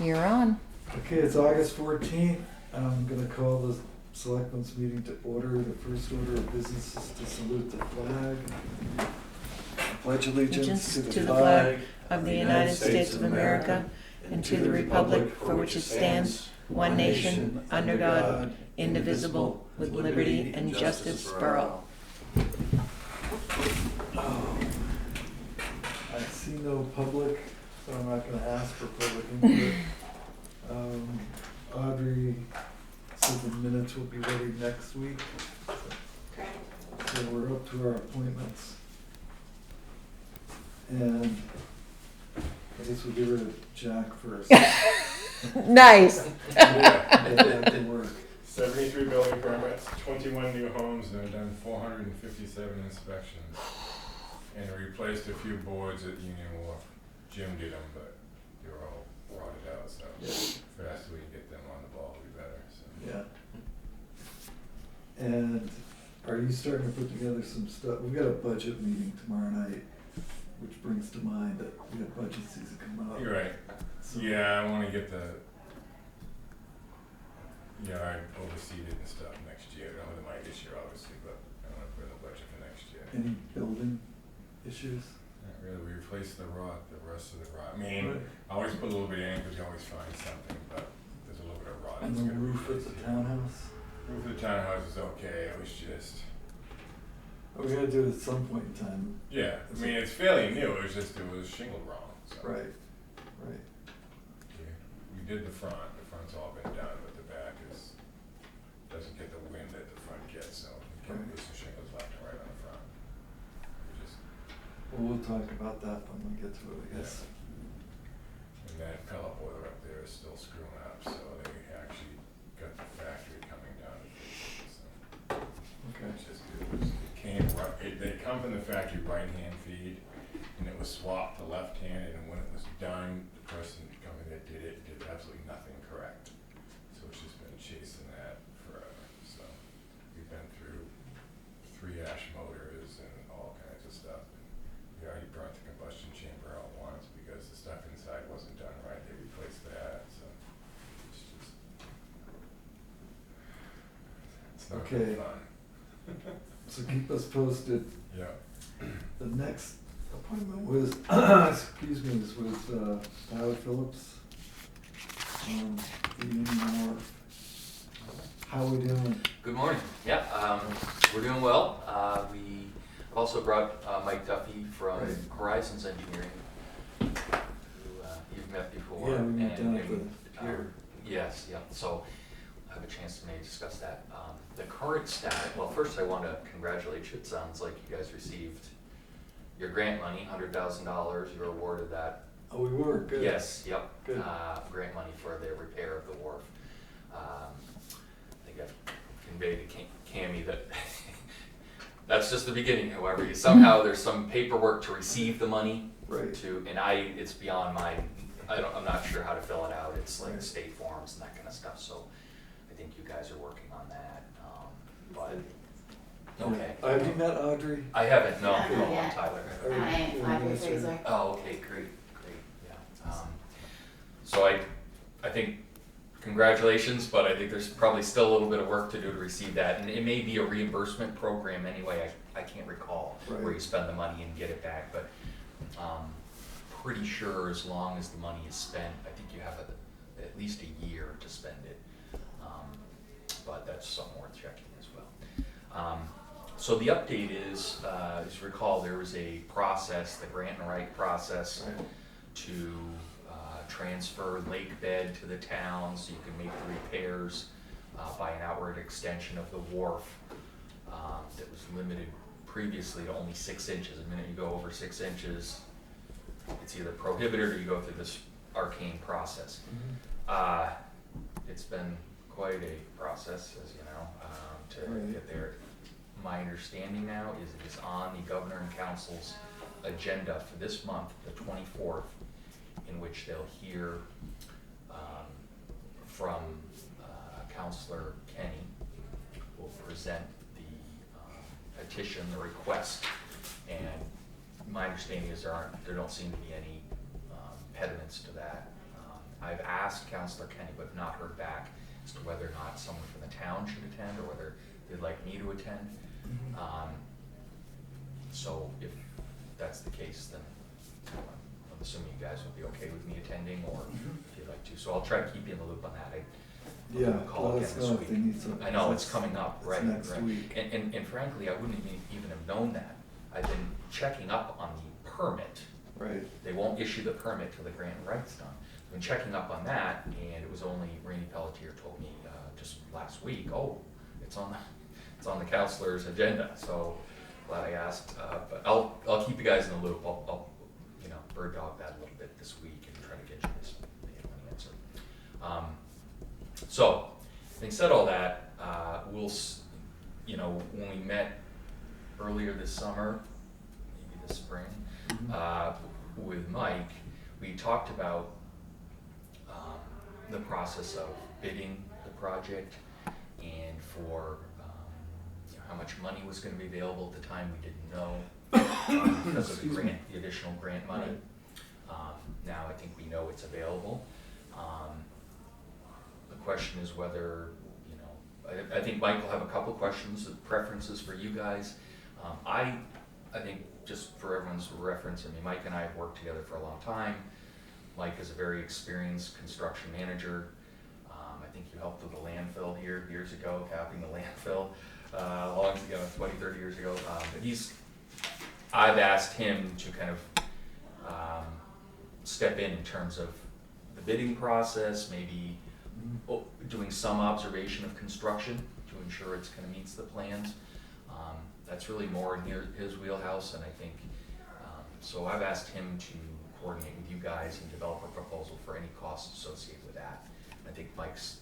You're on. Okay, it's August 14th. I'm going to call the Selectmen's meeting to order. The first order of business is to salute the flag. Pledge allegiance to the flag of the United States of America and to the republic for which it stands, one nation, under God, indivisible, with liberty and justice for all. I see no public, so I'm not going to ask for public input. Audrey said the minutes will be ready next week. So we're up to our appointments. And I guess we'll give her to Jack first. Nice. Yeah, that can work. 73 building permits, 21 new homes, and I've done 457 inspections. And I replaced a few boards at Union Wharf. Jim did them, but they were all rotted out, so the faster we can get them on the ball, the better. So. Yeah. And are you starting to put together some stuff? We've got a budget meeting tomorrow night, which brings to mind that we have budget season coming up. You're right. So, Yeah, I want to get the yard overseeded and stuff next year. I don't know my this year, obviously, but I want to put in the budget for next year. any building issues? Not really. We replaced the rest of the rot. I mean, Right. I always put a little bit in because you always find something, but there's a little bit of rot. And that's the gonna be roof at the replaced. townhouse? Roof of the townhouse is okay. It was just, We gotta do it at some point in time. yeah. I mean, it's fairly new. It was just it was shingled wrong. So. Right, right. We did the front. The front's all been done, but the back doesn't get the wind that the front gets. So we can lose some shingles left and right on the front. We just Well, we'll talk about that when we get to it, I guess. And that pellet boiler up there is still screwing up, so they actually got the factory coming down to fix it. So Okay. it's just they come from the factory right-hand feed, and it was swapped to left-handed, and when it was done, the person coming that did it did absolutely nothing correct. So it's just been chasing that forever. So we've been through 3 ash motors and all kinds of stuff. We already burnt the combustion chamber out once because the stuff inside wasn't done right. They replaced that, so it's just, it's not Okay. fun. So keep us posted. Yeah. The next appointment was, excuse me, is with Tyler Phillips on the Union Wharf. How we doing? Good morning. Yeah, we're doing well. We also brought Mike Duffy from Right. Horizons Engineering, who you've met before. Yeah, we met down at the and, pier. yes, yeah. So I have a chance to maybe discuss that. The current status. Well, first I want to congratulate you. It sounds like you guys received your grant money, $100,000. You were awarded that. Oh, we were, good. Yes, yep. Good. Grant money for the repair of the wharf. I think I've conveyed to Cammie that that's just the beginning. However, somehow there's some paperwork to receive the money. Right. It's beyond my, I'm not sure how to fill it out. It's like Right. state forms and that kind of stuff. So I think you guys are working on that. But okay. Have you met Audrey? I haven't. No, Not no, yet. Tyler. Or- Hi, or Audrey administrator? Fraser. Oh, okay, great, yeah. So I think congratulations, but I think there's probably still a little bit of work to do to receive that, and it may be a reimbursement program anyway. I can't recall where Right. you spend the money and get it back, but pretty sure as long as the money is spent, I think you have at least a year to spend it. But that's something worth checking as well. So the update is, as you recall, there was a process, the grant and right process, Right. to transfer lake bed to the town so you can make the repairs by an outward extension of the wharf that was limited previously to only 6 inches. The minute you go over 6 inches, it's either prohibited or you go through this arcane process. It's been quite a process, as you know, to Right. get there. My understanding now is it is on the Governor and Council's agenda for this month, the 24th, in which they'll hear from Councilor Kenny, who will present the petition, the request, and my understanding is there don't seem to be any impediments to that. I've asked asked Councilor Kenny, but have not heard back as to whether or not someone from the town should attend, or whether they'd like me to attend. So if that's the case, then I'm assuming you guys would be okay with me attending, or if you'd like to. So I'll try to keep you in the loop on that. I'll give them a call let again us this know if week. they need something. I know, it's coming up, It's right? next right. week. And frankly, I wouldn't even have known that. I've been checking up on the permit. Right. They won't issue the permit till the grant and rights done. I've been checking up on that, and it was only Rainey Pelletier told me just last week, oh, it's on the counselor's agenda. So glad I asked, but I'll keep you guys in the loop. I'll bird dog that a little bit this week and try to get you this an answer. So, having said all that, when we met earlier this summer, maybe this spring, with Mike, we talked about the process of bidding the project, and for how much money was going to be available at the time. We didn't know because of the additional grant money. Right. Now I think we know it's available. The question is whether, I think Mike will have a couple questions, preferences for you guys. I think, just for everyone's reference, Mike and I have worked together for a long time. Mike is a very experienced construction manager. I think you helped with the landfill here years ago, capping the landfill, long ago, 20, 30 years ago. I've asked him to kind of step in terms of the bidding process, maybe doing some observation of construction to ensure it's kind of meets the plans. That's really more in his wheelhouse, and I think, so I've asked him to coordinate with you guys and develop a proposal for any costs associated with that. I think Mike's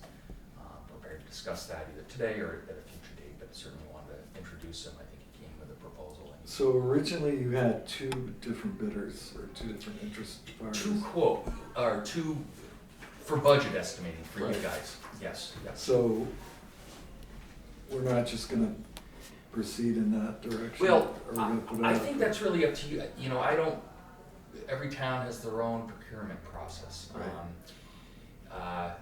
prepared to discuss that either today or at a future date, but certainly wanted to introduce him. I think he came with a proposal. And So originally you had two different bidders, or two different interest parties? two for budget estimating for Right. you guys. Yes. So we're not just gonna proceed in that direction? Well, or we're gonna put it I out think for- that's really up to you. Every town has their own procurement process. Right.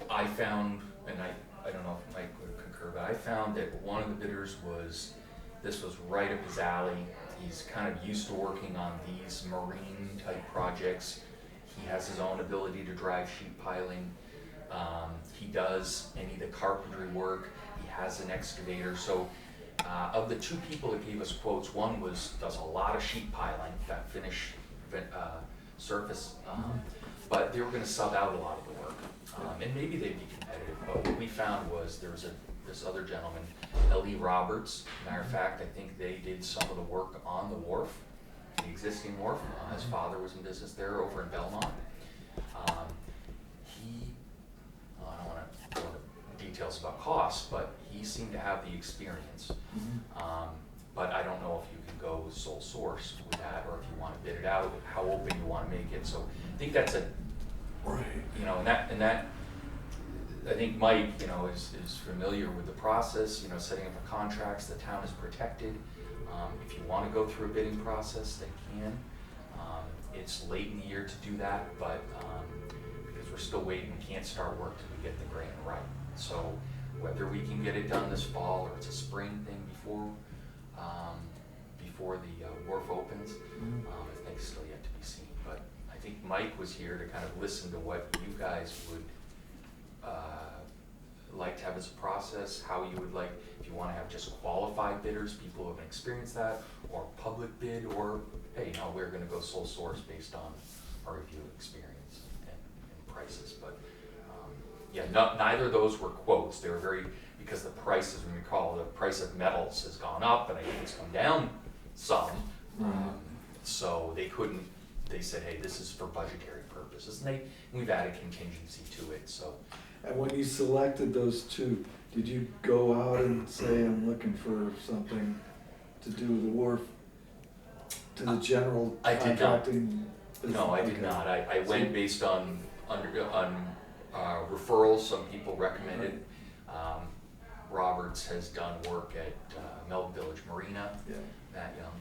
I found, and I don't know if Mike would concur, but I found that one of the bidders this was right up his alley. He's kind of used to working on these marine type projects. He has his own ability to drive sheet piling. He does any of the carpentry work. He has an excavator. So of the two people that gave us quotes, one does a lot of sheet piling, that finish surface, but they were going to sub out a lot of the work. And maybe they'd be competitive, but what we found was there was this other gentleman, L.E. Roberts. Matter of fact, I think they did some of the work on the wharf, the existing wharf. His father was in business there over in Belmont. I don't want to go into details about costs, but he seemed to have the experience. But I don't know if you can go sole source with that, or if you want to bid it out, how open you want to make it. So I think that's Right. and that, I think Mike, is familiar with the process, setting up the contracts. The town is protected. If you want to go through a bidding process, they can. It's late in the year to do that, but because we're still waiting, we can't start work till we get the grant right. So whether we can get it done this fall or it's a spring thing before the wharf opens, I think still yet to be seen. But I think Mike was here to kind of listen to what you guys would like to have as a process, how you would like, if you want to have just qualified bidders, people who have experienced that, or public bid, or hey, we're going to go sole source based on our review experience and prices. But neither of those were quotes. They were because the price, as we recall, the price of metals has gone up, and I think it's come down some. So they said, hey, this is for budgetary purposes, and we've added contingency to it. So. And when you selected those two, did you go out and say, I'm looking for something to do with the wharf, to the general I did not. contracting business? No, I did Okay. not. I went based on referrals some people recommended. Roberts has done work at Melville Village Marina. Yeah. Matt Young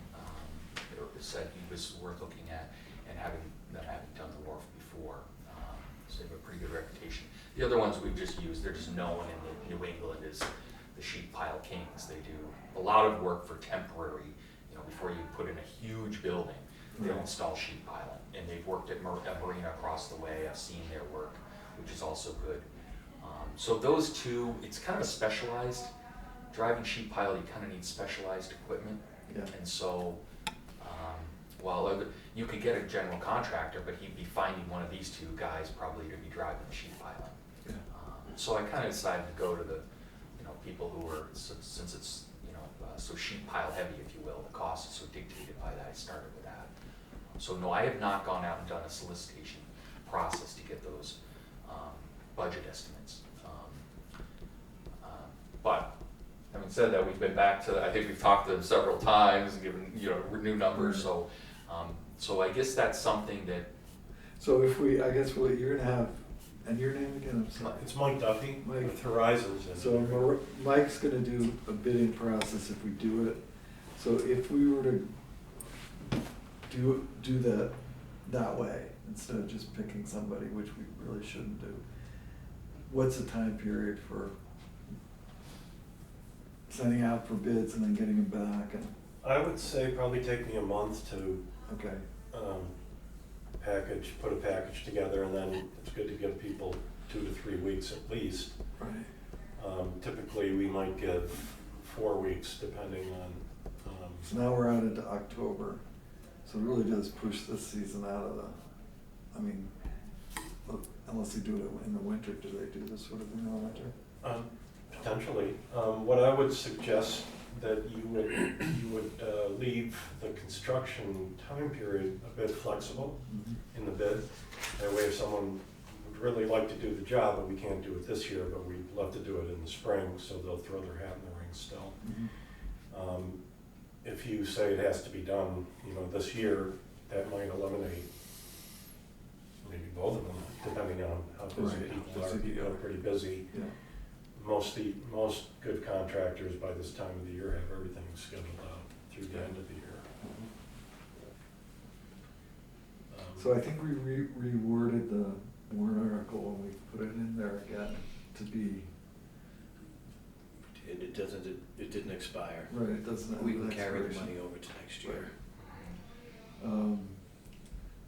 said he was worth looking at, and having done the wharf before. they have a pretty good reputation. The other ones we've just used, they're just known in New England as the sheet pile kings. They do a lot of work for temporary, before you put in a huge building, they'll install sheet piling. And they've worked at Marina across the way. I've seen their work, which is also good. So those two, it's kind of a specialized, driving sheet pile, you kind of need specialized equipment. Yeah. And so, you could get a general contractor, but he'd be finding one of these two guys probably to be driving the sheet piling. Yeah. So I kind of decided to go to the, people who were, since it's, so sheet pile heavy, if you will, the cost is so dictated by that, I started with that. So no, I have not gone out and done a solicitation process to get those budget estimates. But having said that, we've been back to, I think we've talked to them several times and given, new numbers. So I guess that's something that. So if you're gonna have, and your name again, I'm sorry. It's Mike Duffy Mike. with Horizons. So Mike's gonna do a bidding process if we do it. So if we were to do that way, instead of just picking somebody, which we really shouldn't do, what's the time period for sending out for bids and then getting them back? And I would say probably take me a month to okay, put a package together, and then it's good to give people 2 to 3 weeks at least. right. Typically, we might give 4 weeks depending on. So now we're out into October, so it really does push this season out of unless they do it in the winter. Do they do this sort of thing in the winter? Potentially. What I would suggest that you would leave the construction time period a bit flexible in the bid. That way, if someone would really like to do the job, but we can't do it this year, but we'd love to do it in the spring, so they'll throw their hat in the ring still. If you say it has to be done, this year, that might eliminate maybe both of them, depending on how busy people are. People are pretty busy. Yeah. Most good contractors by this time of the year have everything scheduled out through the end of the year. So I think we reworded the warrant article when we put it in there again to be. It didn't expire. Right, it doesn't have We an can carry the expiration. money over to next year.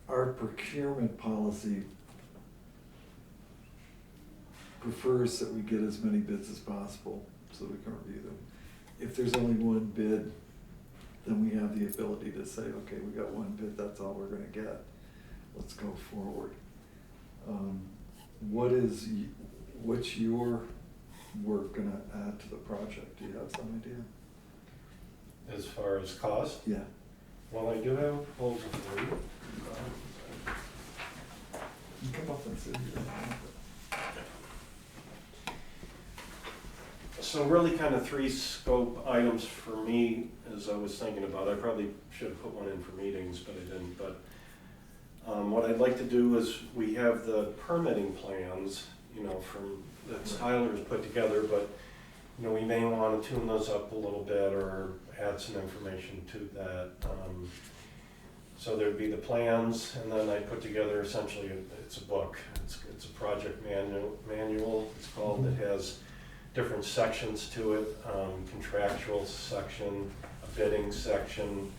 Our procurement policy prefers that we get as many bids as possible so we can review them. If there's only one bid, then we have the ability to say, okay, we got one bid, that's all we're gonna get. Let's go forward. What's your work gonna add to the project? Do you have some idea? As far as cost, Yeah. well, I do have a proposal for you. You come up and sit here. So really kind of 3 scope items for me as I was thinking about. I probably should have put one in for meetings, but I didn't. But what I'd like to do is we have the permitting plans, from that Tyler's put together, but we may want to tune those up a little bit or add some information to that. So there'd be the plans, and then I put together essentially it's a book. It's a project manual. It's called. It has different sections to it, contractual section, a bidding section,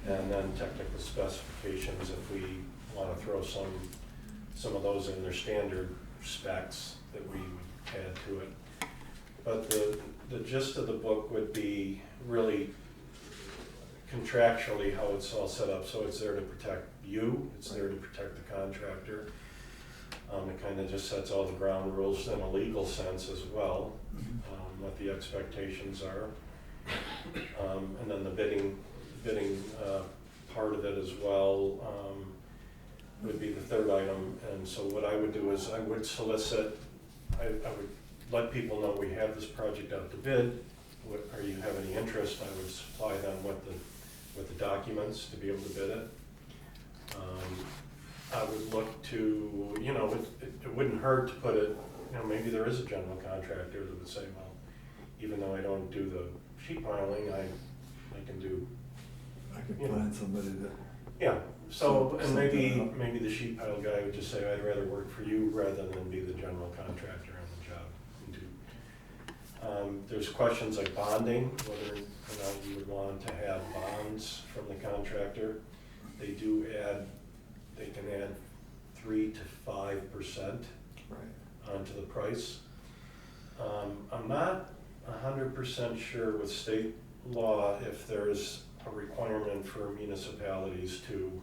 and then technical specifications if we want to throw some of those in their standard specs that we would add to it. But the gist of the book would be really contractually how it's all set up. So it's there to protect you, it's there to protect the contractor. It kind of just sets all the ground rules in a legal sense as well, what the expectations are. And then the bidding part of it as well would be the third item. And so what I would do is I would solicit, I would let people know we have this project out to bid. Or you have any interest, I would supply them with the documents to be able to bid it. I would look to, it wouldn't hurt to put it, maybe there is a general contractor that would say, well, even though I don't do the sheet piling, I can do. I can find somebody that. Yeah, So, and maybe, something up. maybe the sheet pile guy would just say, I'd rather work for you rather than be the general contractor on the job. There's questions like bonding, whether or not you would want to have bonds from the contractor. They do add, they can add 3 to 5% Right. onto the price. I'm not 100% sure with state law if there's a requirement for municipalities to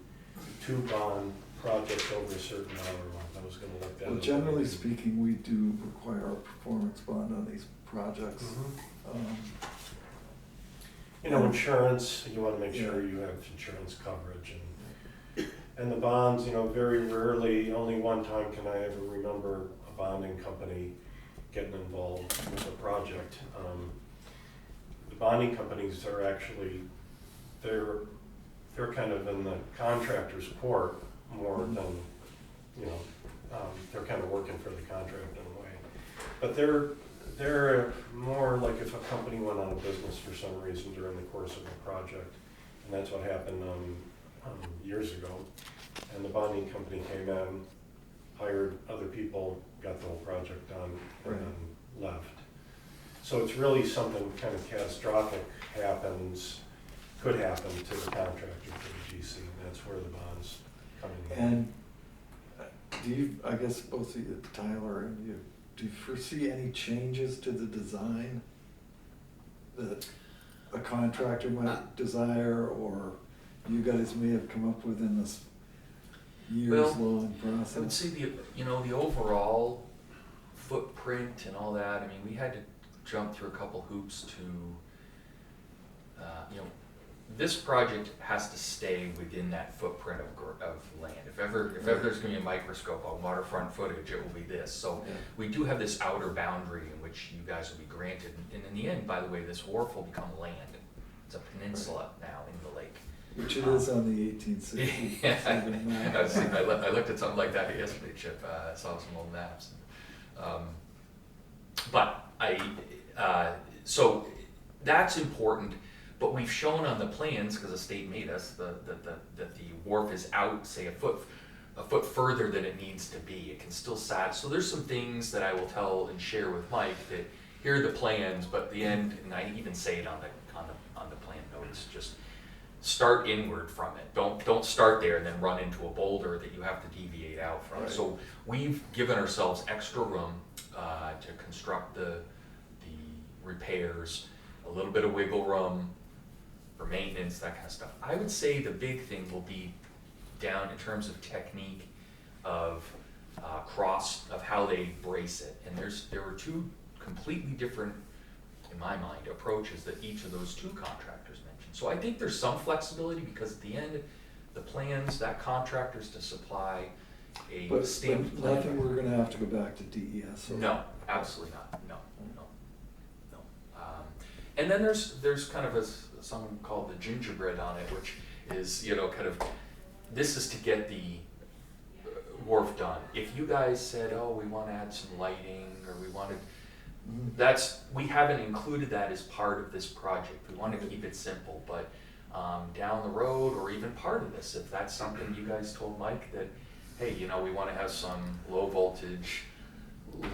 bond projects over a certain dollar amount. I was gonna look that up. Well, generally speaking, we do require a performance bond on these projects. Mhm. You know, insurance, you wanna make sure Yeah. you have insurance coverage and the bonds, you know, very rarely, only one time can I ever remember a bonding company getting involved with a project. The bonding companies are actually, they're kind of in the contractor's court more than, you know, they're kind of working for the contractor in a way. But they're more like if a company went out of business for some reason during the course of a project, and that's what happened years ago. And the bonding company came in, hired other people, got the whole project done, and then left. So it's really something kind of catastrophic could happen to the contractor, to the GC, and that's where the bonds come in. And do you, I guess both of you, Tyler and you, do you foresee any changes to the design that a contractor might desire, or you guys may have come up with in this years-long process? I would say the overall footprint and all that, I mean, we had to jump through a couple hoops to, this project has to stay within that footprint of land. If ever there's gonna be a microscope on waterfront footage, it will be this. So Yeah. we do have this outer boundary in which you guys will be granted. And in the end, by the way, this wharf will become land. It's a peninsula now in the lake. Which it is on the 1860. I looked at something like that yesterday, Chip. I saw some old maps. So that's important, but we've shown on the plans, because the state made us, that the wharf is out, say, a foot further than it needs to be. It can still sat. So there's some things that I will tell and share with Mike that here are the plans, but at the end, and I even say it on the plan notes, just start inward from it. Don't start there and then run into a boulder that you have to deviate out from. Right. So we've given ourselves extra room to construct the repairs, a little bit of wiggle room for maintenance, that kind of stuff. I would say the big thing will be down in terms of technique of of how they brace it. And there were two completely different, in my mind, approaches that each of those two contractors mentioned. So I think there's some flexibility, because at the end, the plans, that contractor's to supply a stamped But plan. nothing we're gonna have to go back to DES over. No, absolutely not, no. And then there's kind of something called the gingerbread on it, which is, kind of, this is to get the wharf done. If you guys said, oh, we wanna add some lighting, or we wanted, we haven't included that as part of this project. We wanna keep it simple, but down the road, or even part of this, if that's something you guys told Mike that, hey, we wanna have some low voltage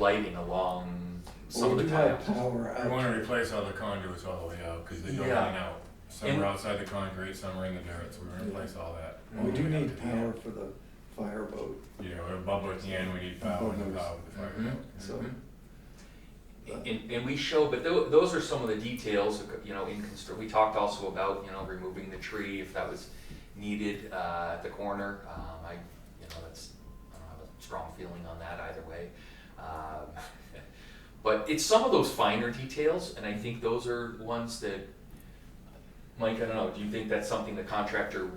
lighting along some of the We do have tiles. power We wanna out. replace all the conduits all the way out, cause they don't Yeah. hang out. Some And- are outside the concrete, some are in the dirt, so we're gonna replace all that. We do All the way out need to the end. power for the fireboat, Yeah, or bubble at the end, we need power, and the power with the fire. Mhm. so. And we show, but those are some of the details, we talked also about, removing the tree if that was needed, at the corner. I don't have a strong feeling on that either way. But it's some of those finer details, and I think those are ones that, Mike, I don't know, do you think that's something the contractor,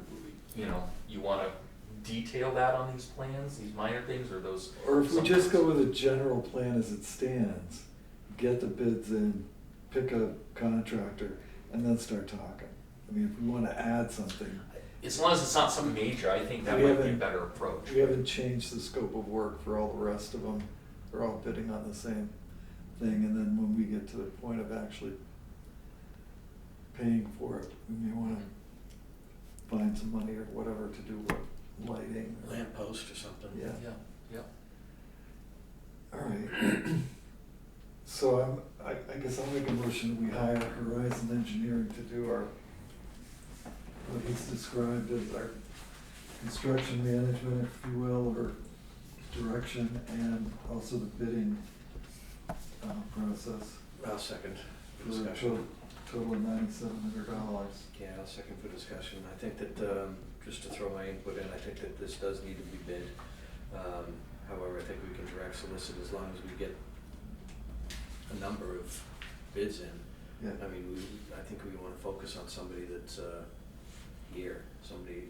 you wanna detail that on these plans, these minor things, or those? Or if we some- just go with a general plan as it stands, get the bids in, pick a contractor, and then start talking. I mean, if we wanna add something, As long as it's not something major, I think that We might be a haven't- better approach. we haven't changed the scope of work for all the rest of them. They're all bidding on the same thing, and then when we get to the point of actually paying for it, we may wanna find some money or whatever to do what, lighting. or- Lamp post or something. Yeah. Yeah. All right. So I guess I'll make a motion, we hire Horizon Engineering to do our, what he's described as our construction management, if you will, or direction, and also the bidding process I'll second for for a discussion. total of $9,700. Yeah, I'll second for discussion. I think that, just to throw my input in, I think that this does need to be bid. However, I think we can direct solicit as long as we get a number of bids in. Yeah. I mean, I think we wanna focus on somebody that's, here, somebody,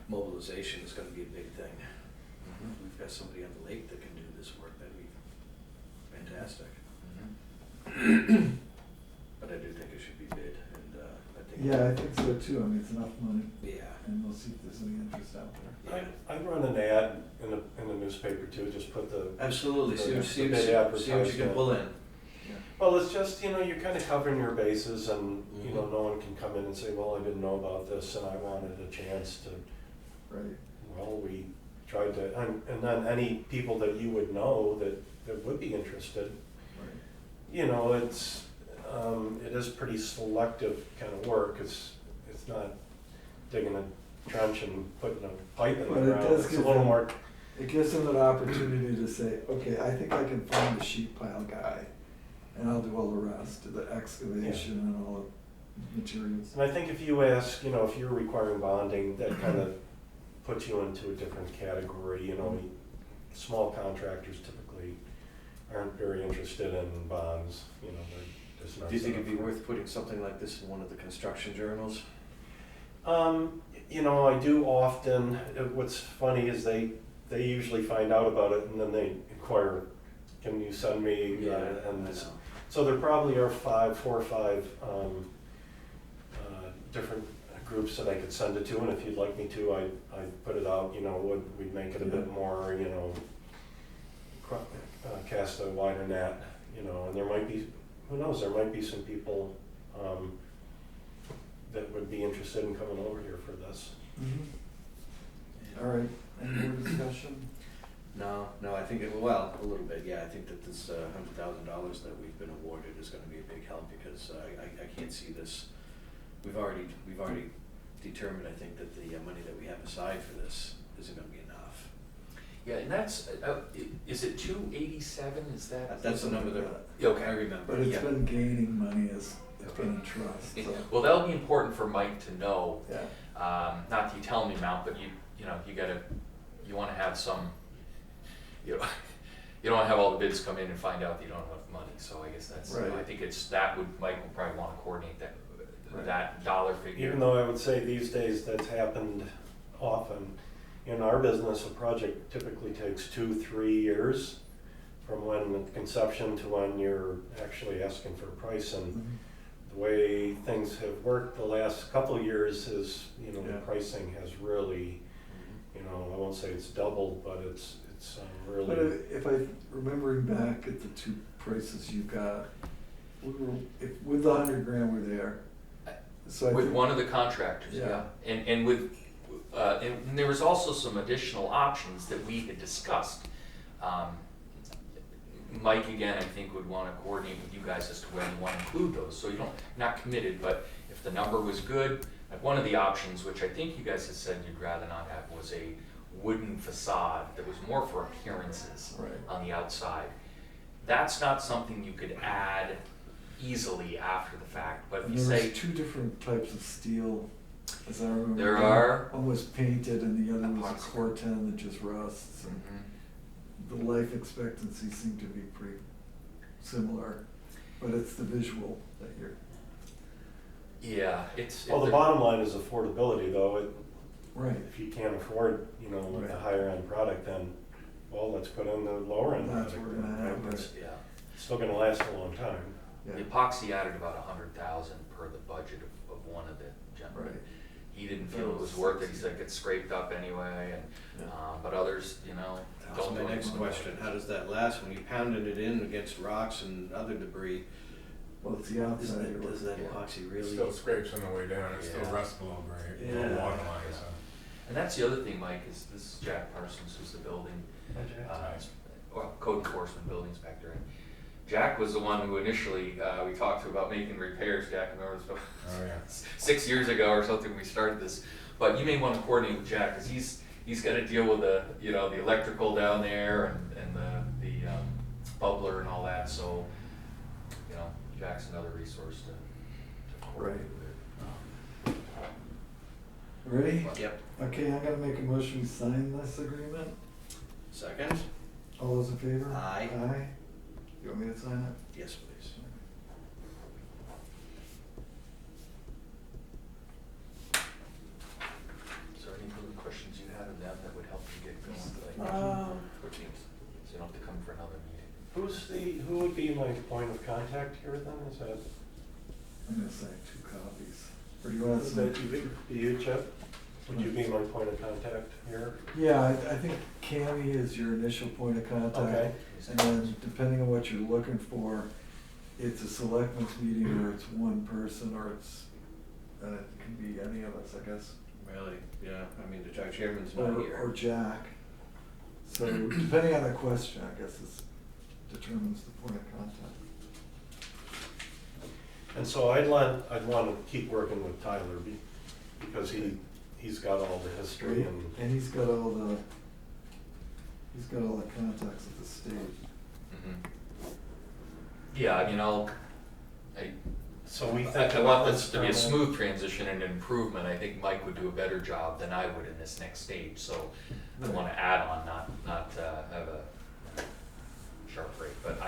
mobilization is gonna be a big thing. If we've got somebody on the lake that can do this work, that'd be fantastic. But I do think it should be bid, and, I think. Yeah, I think so too. I mean, it's enough money, Yeah. and we'll see if there's any interest out there. I'd run an ad in the newspaper too, just put the, Absolutely, see The what bid you can advertisement. pull in. well, it's just, you're kind of covering your bases and, Mhm. no one can come in and say, well, I didn't know about this and I wanted a chance to, Right. well, we tried to, and then any people that you would know that would be interested, Right. it's, it is pretty selective kind of work. It's not digging a trench and putting a pipe in the But it ground. does It's a give little them- more, It gives them an opportunity to say, okay, I think I can find the sheet pile guy, and I'll do all the rest, the excavation and all the materials. and I think if you ask, if you're requiring bonding, that kind of puts you into a different category, Small contractors typically aren't very interested in bonds, they're just not. Do you think set it'd be up for it. worth putting something like this in one of the construction journals? I do often. What's funny is they usually find out about it and then they inquire, can you send me? And I know. so there probably are 4 or 5 different groups that I could send it to, and if you'd like me to, I'd put it out, we'd make it a bit more, cast a wider net, and there might be, who knows, there might be some people that would be interested in coming over here for this. Mm-hmm. All right, any more discussion? No, I think, well, a little bit, yeah, I think that this $100,000 that we've been awarded is gonna be a big help, because I can't see this. We've already determined, I think, that the money that we have aside for this isn't gonna be enough. Yeah, and that's, is it 287, is that? That's the number that Okay. I remember. But it's Yeah. been gaining money as it's been in trust, so, Well, that'll be important for Mike to know, yeah. not that you tell him the amount, but you wanna have some, you don't wanna have all the bids come in and find out that you don't have enough money, so I guess that's, Right. I think Mike will probably wanna coordinate that, Right. that dollar figure. Even though I would say these days that's happened often. In our business, a project typically takes 2-3 years from when the conception to when you're actually asking for a price. And Mhm. the way things have worked the last couple of years is, the Yeah. pricing has really, I won't say it's doubled, but it's really. But if remembering back at the 2 prices you got, with the $100,000 we're there. So I With think- one of the contractors, Yeah. yeah. And there was also some additional options that we had discussed. Mike, again, I think would wanna coordinate with you guys as to whether you wanna include those, so not committed, but if the number was good, like one of the options, which I think you guys had said you'd rather not have, was a wooden facade that was more for appearances Right. on the outside. That's not something you could add easily after the fact, but if And you there say, was 2 different types of steel, as I remember. There are. One was painted and the other was a Epoxy. Corten that just rusts. And the life expectancy seemed to be pretty similar, but it's the visual that you're. yeah, it's. Well, the bottom line is affordability, though. Right. If you can't afford, the Right. higher end product, then, well, let's put in the lower end That's product. what we're gonna then, have, right? It's Yeah, still gonna last a long time. Yeah. the epoxy added about 100,000 per the budget of one of the gentlemen. Right. He didn't feel it was worth it, he said it gets scraped up anyway, and, Yeah. but others, That's don't my do next anything. question, how does that last when you pounded it in against rocks and other debris? Well, it's the outside. Isn't it, does that epoxy It really? still scrapes on the way down, it still Yeah. rusts below grade, Yeah. below water line, so. And that's the other thing, Mike, is this is Jack Parsons, who's the building, well, code enforcement building inspector. And Jack was the one who initially, we talked to about making repairs, Jack, remember this? Oh, yeah. 6 years ago or something, we started this. But you may want to coordinate with Jack, because he's got to deal with the, you know, the electrical down there and the bubbler and all that, so, you know, Jack's another resource to coordinate with. Ready? Yep. Okay, I'm gonna make a motion to sign this agreement. Second? All those in favor? Aye. Aye. You want me to sign it? Yes, please. Is there any other questions you had of them that would help you get going? So you don't have to come for another meeting. Who would be my point of contact here then? Is that, I'm gonna sign 2 copies. Or do you want to is sign? that you, Chip? Would you be my point of contact here? Yeah, I think Cammy is your initial point of contact. Okay. And then depending on what you're looking for, it's a selectmen's meeting or it's one person or it's, it can be any of us, I guess. Really? Yeah, I mean, the chairman's not Or here. Jack. So depending on the question, I guess this determines the point of contact. And so I'd want to keep working with Tyler because he's got all the history and. And he's got all the contacts at the state. Mm-hmm. Yeah, I mean, So we I think. want this to be a smooth transition and improvement. I think Mike would do a better job than I would in this next stage, so I want to add on, not have a sharp break. But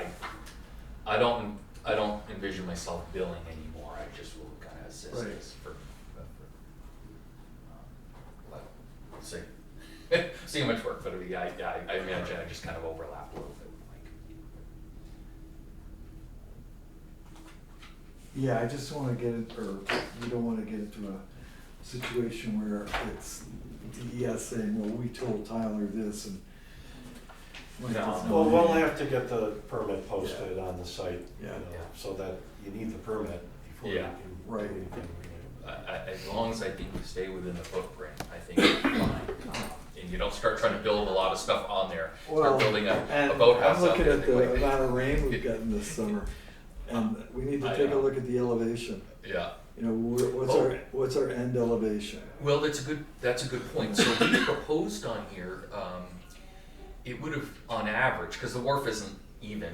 I don't envision myself billing anymore. I just will kind of assist Right. this for well, we'll see. See how much work, but I imagine I just kind of overlap a little bit with Mike. Yeah, I just don't wanna get it, or we don't wanna get into a situation where it's DES saying, well, we told Tyler this and. Mike No. doesn't Well, know we'll anything. have to get the permit posted on the site, you know, Yeah. so that you need the permit before you Yeah. can. do Right. anything. As long as I think you stay within the footprint, I think you'll be fine. And you don't start trying to build a lot of stuff on there, Well, start building a and boathouse I'm out looking there. at the amount of rain we've gotten this summer, and we need to I take a know. look at the elevation. Yeah, You know, what's our end elevation? well, that's a good point. So we proposed on here, it would have, on average, because the wharf isn't even,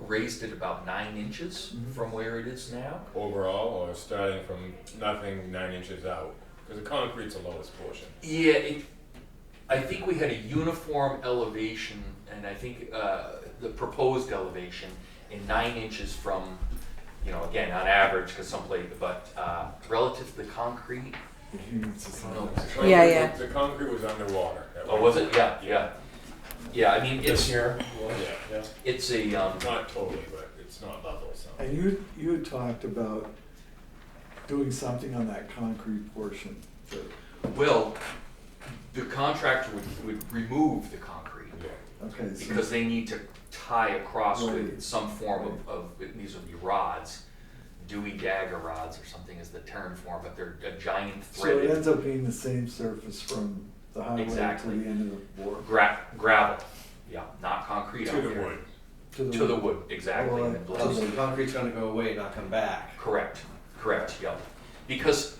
raised it about 9 inches Mhm. from where it is now. Overall, or starting from nothing 9 inches out, because the concrete's the lowest portion. Yeah, I think we had a uniform elevation, and I think the proposed elevation in 9 inches from, you know, again, on average, because someplace, but relative to the concrete. He needs to sign No. it. The concrete- Yeah, yeah. The concrete was underwater. at Oh, one was it? point. Yeah, yeah. Yeah, I mean, This it's, year? Yeah. it's a, Not totally, but it's not level, so. And you had talked about doing something on that concrete portion. well, the contractor would remove the concrete Yeah. Okay, so. because they need to tie across with Right. some form of, these would be rods, Dewey dagger rods or something is the term for them, but they're a giant So it threaded ends up being the same surface from the highway to Exactly. the end of the wharf. gravel, yeah, not concrete out To the there. wood. To the wood, exactly. Well, and Oh, blends. so the concrete's gonna go away, not come back. Correct, yep. Because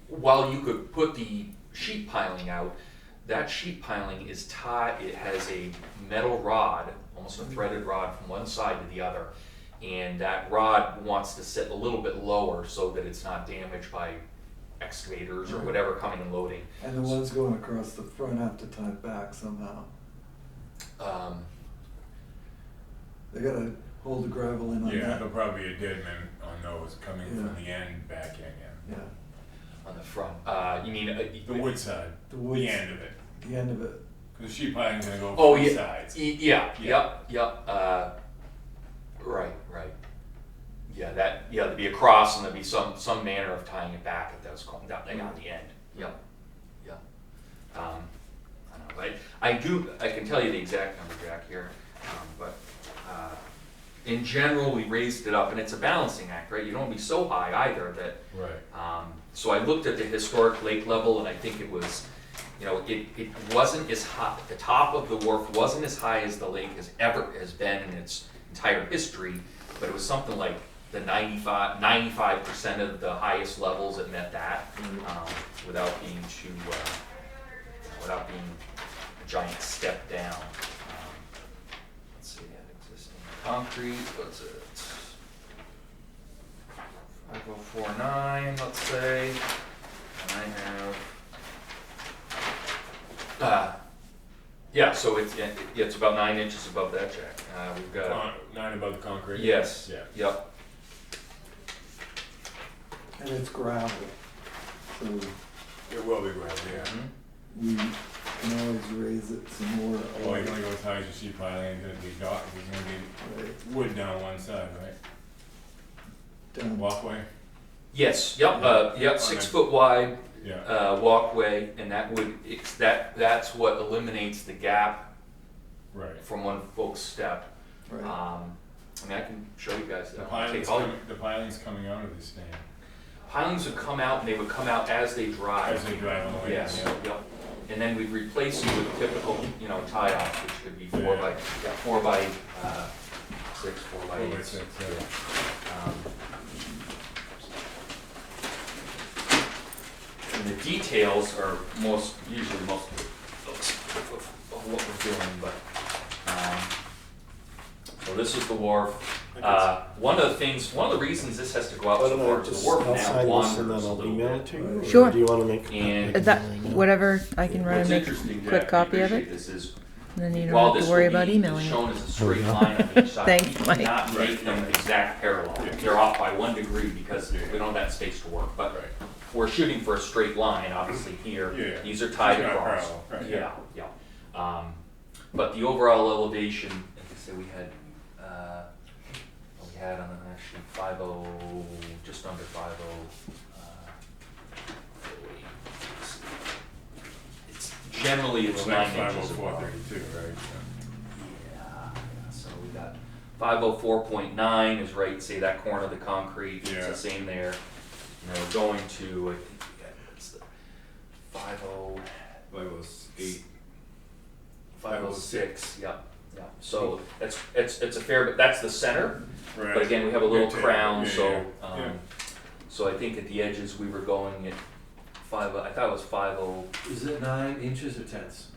while you could put the sheet piling out, that sheet piling is tied, it has a metal rod, almost a threaded rod from one side to the other. And that rod wants to sit a little bit lower so that it's not damaged by excavators or Right. whatever coming and loading. And the ones going across the front have to tie it back somehow. They gotta hold the gravel in on Yeah, that. there'll probably be a dead man on those coming from Yeah. the end back in, yeah. Yeah, On the front, you mean? The wood side, the woods, the end of it. the end of it. Because the sheet piling's gonna go Oh, both yeah, sides. yeah, Yeah. yep, right. Yeah, there'd be a cross and there'd be some manner of tying it back at those, down on the end, yep. I don't know, but I can tell you the exact number, Jack, here, but, in general, we raised it up, and it's a balancing act, right? You don't want to be so high either that, Right. so I looked at the historic lake level, and I think it was, you know, it wasn't as high, the top of the wharf wasn't as high as the lake has been in its entire history, but it was something like the 95% of the highest levels it met that, without being too, without being a giant step down. Let's see, existing concrete, what's it? 5049, let's say, and I have, yeah, so it's about 9 inches above that, Jack. We've got, 9 above the concrete? yes, Yeah. yep, And it's gravel, so It will be gravel, yeah. mhm. we can always raise it some more. Well, you can only go as high as your sheet piling, and it's gonna be dock, there's gonna be Right, wood down one side, right? down. Walkway? Yes, yep, 6 foot wide, Yeah. walkway, and that's what eliminates the gap Right. from when folks step. Right. I mean, I can show you guys The that. piling's coming out of this stand. Pilings would come out, and they would come out as they drive. As they drive on the way. Yes, Yeah. yep. And then we'd replace them with typical, you know, tie-offs, which could be 4 Yeah. by 6, 4 by 8. 4x6, yeah. And the details are usually most of what we're doing, but, so this is the wharf. One of the reasons this has to go out so far is the wharf now wanders a little bit. to you? Sure. Do you wanna make? And That, whatever, I can run what's and make interesting, a Jack, quick I copy of appreciate it, this is, and then you while don't have this to worry will about be emailing it. shown as a straight line on each side, Thanks, we Mike. cannot make them exact parallel. Yeah. They're off by 1 degree because Yeah. we don't have that space to work, but Right. we're shooting for a straight line, obviously here. Yeah. These are tied It's not across. parallel, right, Yeah, yeah. But the overall elevation, like I say, we had on the actually 50, just under 50. It's generally it's Well, that's 9 inches above. 50432, right? Yeah, so we got 504.9 is right, say that corner of the concrete, it's Yeah. the same there. And then we're going to, I think, what's the 50, 508. 506, yeah, yeah. So it's a fair, but that's the center. Right. But again, we have a little Good tail, crown, yeah, so, yeah. so I think at the edges, we were going at I thought it was 50. Is it 9 inches or tenths?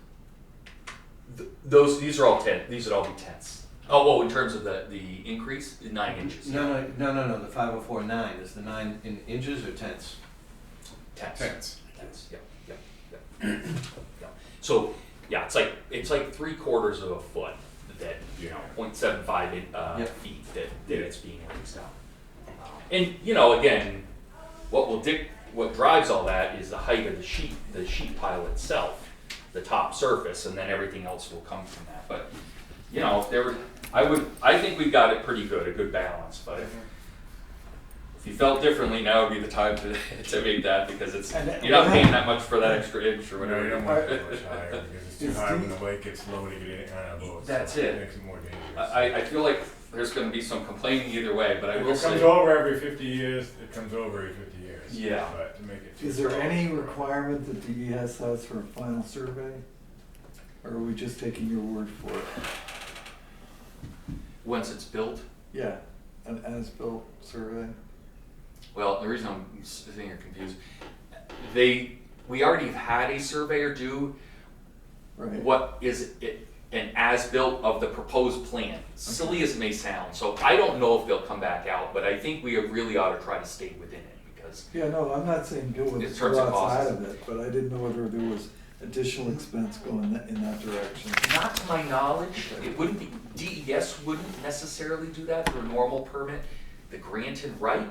These are all 10, these would all be tenths. Oh, in terms of the increase, 9 inches. No, the 5049, is the 9 in inches or tenths? Tenths. Tenths. Yeah. So, yeah, it's like 3/4 of a foot that, you know, 0.75 feet that it's being raised up. And, you know, again, what drives all that is the height of the sheet pile itself, the top surface, and then everything else will come from that. But, you know, I think we've got it pretty good, a good balance, but if you felt differently, now would be the time to make that, because you're not paying that much for that extra inch or No, whatever. you don't want it that much higher, because it's too It's high when deep. the lake gets low to get in on a boat. That's so it. Makes it more dangerous. I feel like there's gonna be some complaining either way, but I If will it comes say, over every 50 years, it comes over every 50 years. Yeah. But to make it too Is there tall- any requirement that DES has for a final survey? Or are we just taking your word for it? once it's built, Yeah, an as-built survey? well, the reason I'm sitting here confused, we already had a surveyor do Right. what is it, an as-built of the proposed plan. Silly as it may sound, so I don't know if they'll come back out, but I think we really ought to try to stay within it, because Yeah, no, I'm not saying go In with, terms go of outside costs. of it, but I didn't know whether there was additional expense going in that direction. not to my knowledge, it wouldn't be, DES wouldn't necessarily do that through a normal permit, the granted right.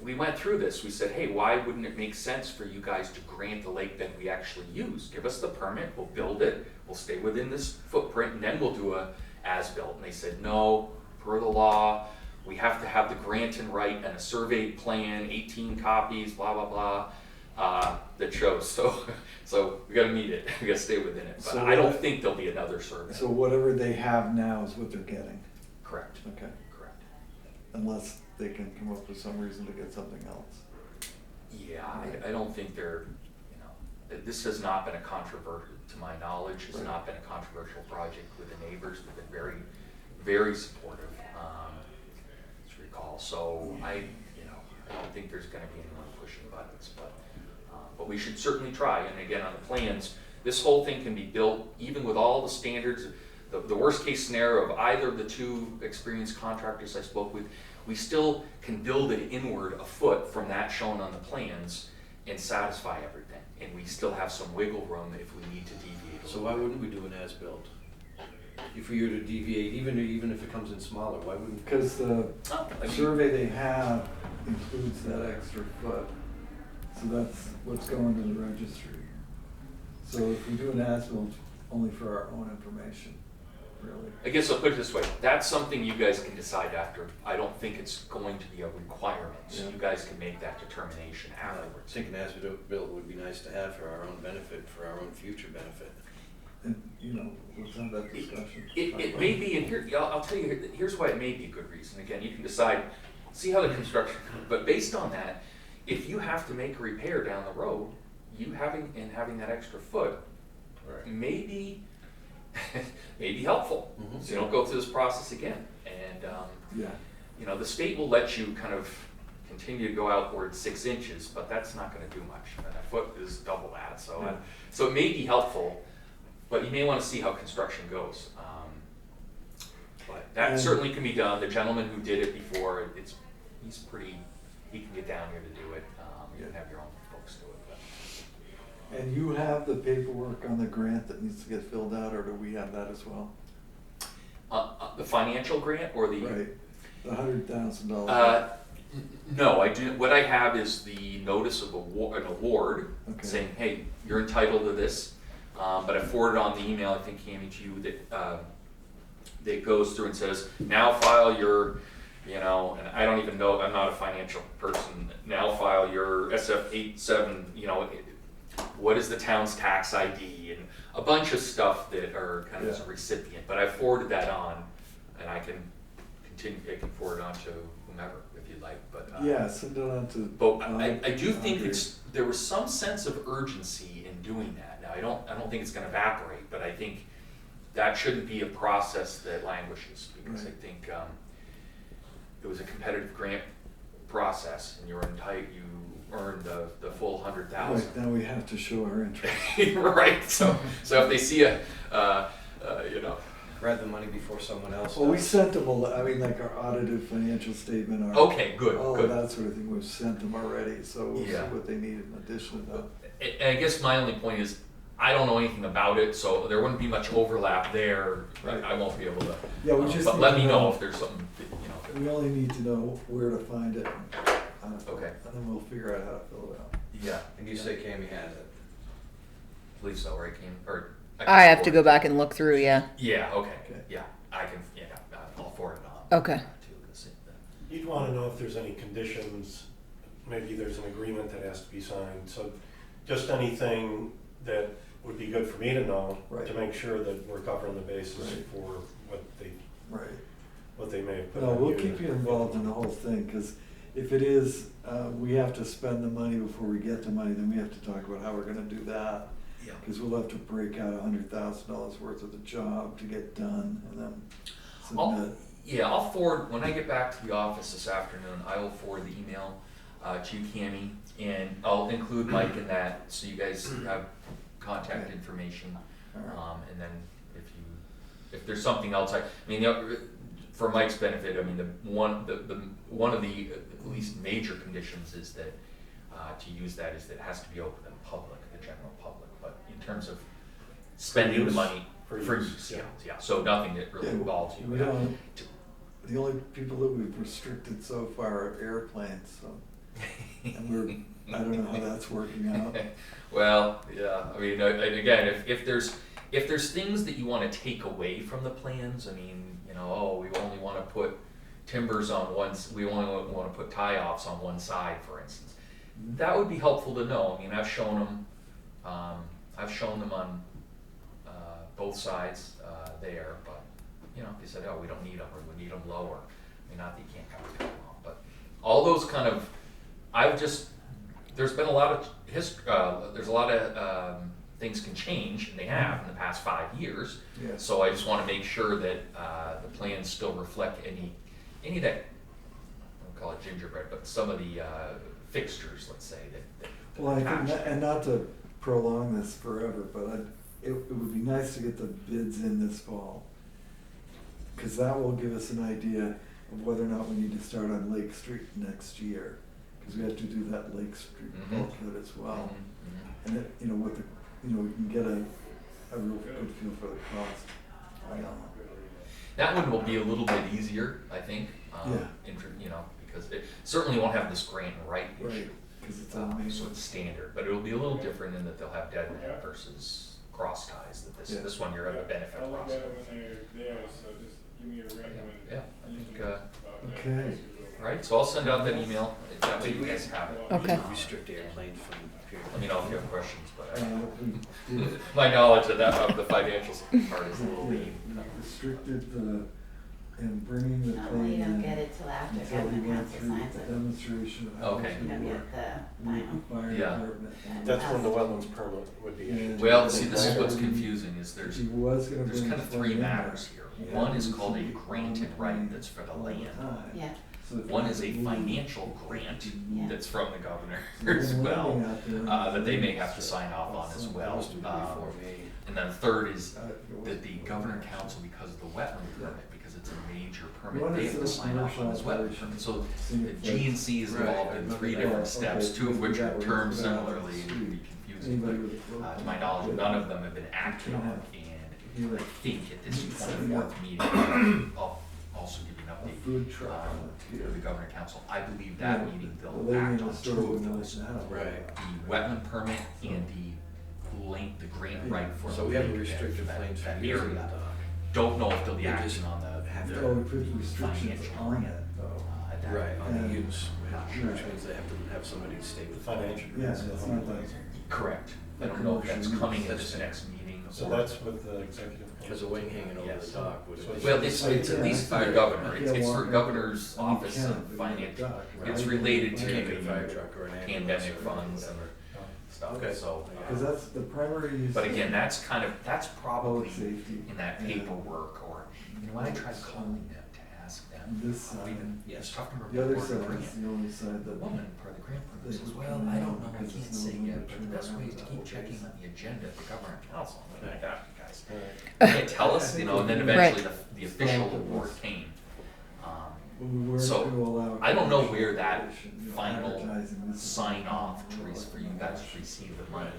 We went through this, we said, hey, why wouldn't it make sense for you guys to grant the lake that we actually use? Give us the permit, we'll build it, we'll stay within this footprint, and then we'll do a as-built. And they said, no, per the law, we have to have the grant and right and a surveyed plan, 18 copies, blah, blah, blah, that shows. So we gotta meet it, we gotta stay within it. But So I don't what- think there'll be another survey. So whatever they have now is what they're getting. Correct, Okay, correct. unless they can come up with some reason to get something else. Yeah, I don't think they're, you know, this has not been a controversial, to my knowledge, has Right. not been a controversial project with the neighbors. They've been very, very supportive, as you recall. So I don't think there's gonna be anyone pushing buttons, but we should certainly try. And again, on the plans, this whole thing can be built even with all the standards. The worst case scenario of either of the two experienced contractors I spoke with, we still can build it inward a foot from that shown on the plans and satisfy everything. And we still have some wiggle room if we need to deviate a So little why bit. wouldn't we do an as-built? If we were to deviate, even if it comes in smaller, why wouldn't? Because the Oh, I mean, survey they have includes that extra foot, so that's what's going to the registry. So if we do an as-built, only for our own information, really. I guess I'll put it this way, that's something you guys can decide after. I don't think it's going to be a requirement, so Yeah. you guys can make that determination I afterwards. think an as-built would be nice to have for our own benefit, for our own future benefit. And, let's have that discussion. It may be, and here, I'll tell you, here's why it may be a good reason. Again, you can decide, see how the construction, but based on that, if you have to make a repair down the road, having that extra foot Right. may be helpful. Mhm. So you don't go through this process again. And, Yeah, the state will let you kind of continue to go outward 6 inches, but that's not gonna do much. And a foot is double that, so, Yeah. so it may be helpful, but you may wanna see how construction goes. But that And- certainly can be done. The gentleman who did it before, he can get down here to do it. You can have your own folks do it, but. and you have the paperwork on the grant that needs to get filled out, or do we have that as well? The financial grant or the? Right, the $100,000. No, I do, what I have is the notice of an award, Okay. saying, hey, you're entitled to this. But I forwarded on the email, I think, Cammy, to you, that goes through and says, now file your, and I don't even know, I'm not a financial person, now file your SF-87, what is the town's tax ID, and a bunch of stuff that are kind of as a Yeah. recipient, but I forwarded that on, and I can forward it on to whomever, if you'd like, but. Yeah, send it on to. But I do think Andre. there was some sense of urgency in doing that. Now, I don't think it's gonna evaporate, but I think that shouldn't be a process that languishes, because I Right. think, it was a competitive grant process, and you earned the full 100,000. Right, now we have to show our interest. Right, so if they see Grab the money before someone else Well, we does. sent them like our audited financial statement, our. okay, good, All good. of that sort of thing, we've sent them already, so we'll see Yeah. what they need in addition to that. And I guess my only point is, I don't know anything about it, so there wouldn't be much overlap there. Right. I won't be able to. Yeah, we just But need let to me know know. if there's something, that, We only need to know where to find it. Okay. And then we'll figure out how to fill it out. Yeah. And you say Cammy has it. I believe so, right, Kim? Or I have to go back and look through, yeah. Yeah, okay, Okay. yeah, I can, I'll forward it on. Okay. To the same thing. You'd wanna know if there's any conditions, maybe there's an agreement that has to be signed, so just anything that would be good for me to know, Right. to make sure that we're covering the bases Right. for Right. what they may have put No, on we'll keep you involved in the whole thing, because if it is, we have to spend the money before we get the money, then we have to talk about how we're gonna do that. Yeah. Because we'll have to break out $100,000 worth of the job to get done and then submit. I'll forward, when I get back to the office this afternoon, I will forward the email to you, Cammy, and I'll include Mike in that, so you guys have contact Okay. information. All right. And then if there's something else, for Mike's benefit, one of the at least major conditions is that, to use that, is that it has to be open to the public, the general public, but in terms of spending the use. money For for use, use, yeah. yeah, so nothing that really Yeah, involves you. we don't, the only people that we've restricted so far are airplanes, so, and I don't know how that's working out. Well, yeah, again, if there's things that you wanna take away from the plans, we only wanna put timbers on we only wanna put tie-offs on one side, for instance. That would be helpful to know. I've shown them on both sides there, but you know, if you said, oh, we don't need them, or we need them lower, I mean, not that you can't cover too long, but all those kind of, there's been a lot of there's a lot of things can change, and they have in the past 5 years. Yes. So I just want to make sure that the plans still reflect any of that, I don't call it gingerbread, but some of the fixtures, let's say, that Well, I think, attached. and not to prolong this forever, but it would be nice to get the bids in this fall. Cause that will give us an idea of whether or not we need to start on Lake Street next year. Cause we have to do that Lake Street Mhm. bulkhead as well. Mhm. And it, you know, we can get a real good feel for the cost. That one will be a little bit easier, I think. Yeah. You know, because it certainly won't have this grant and right issue. Right, cause it's on Main. So it's standard, but it'll be a little different in that they'll have dead man versus cross ties. That Yeah. this one you're at a benefit I'll look cross. at it when they're there, so just give me a ring when. Yeah, I think, Okay. right, so I'll send out that email, that way you guys have it. Okay. Restrict airplanes from here. Let me know if you have questions, but We did, my knowledge of the financials part is a little lean. restricted and bringing the No, plane you don't in get it till after until we government went council through signs the it. demonstration of how Okay. this You would don't work get the with final. the fire Yeah. department. That's when the wetlands permit would be issued. Well, see, this is what's confusing, is there's He was gonna there's bring kind of the three plane in matters there. here. He One had is to called a be granted on the right plane that's for the all land. time. Yeah, So if One he is a had to move- financial grant Yeah. that's from the governor We're as well, landing out there that they may in have to sign off on as well. Must have been before me. And then the third is it was that the before governor me. council, because of the wetland permit, because it's a major One permit, they is have to the sign off on this commercial wetland operation. permit. So See, the GNC is Right, involved I in remember 3 that. different Oh, steps, okay. 2 of which That are was termed put out on the similarly and would be street. confusing. Anybody But with a to my knowledge, none of them have been acted on, and He I like think at this he's setting up 24th meeting, I'll also give you an a update. food truck on To it the here. governor council, I believe that Yeah, meeting the they'll lady in act the on store 2 would of know those. now. Right. The wetland permit and the grant right for. So the we have a lake bed restricted for that- planes that from using area. the dock. Don't know if they'll be They acting just on the. have to- Oh, we put restrictions financial on grant, it though. at that Right, on the And- use, Not which sure. means they have to have somebody to stay with. Financial. Yeah, it's not like, Correct. I The don't know if that's commercial coming use. at this next meeting. So or- that's with the executive. Because a wing hanging over Yes. the dock would So have. Well, it's at least for the governor, Yeah, it's for well, governor's I mean, office you of can, but you finance. got a dock, right? It's related You can't get a to fire truck or an ambulance. pandemic or funds and whatever. stuff, Okay. so. Cause that's the primary use. But again, that's probably Public safety. in that and paperwork, or, you know, when I tried calling them to ask them. This side, It's tough to remember. the other word side grant. is the only side The that. woman part of the grant program They says, would well, come I in don't know, I because can't it's no say longer yet, but the best way is to turnaround keep that checking way. on the agenda at the governor and council. I'm like, "Ah, you guys Alright. can't tell us, you know," and then eventually the official award came. We weren't So, gonna allow I don't know commercial where that operation, you know, final advertising this is- sign off for you guys to receive the money,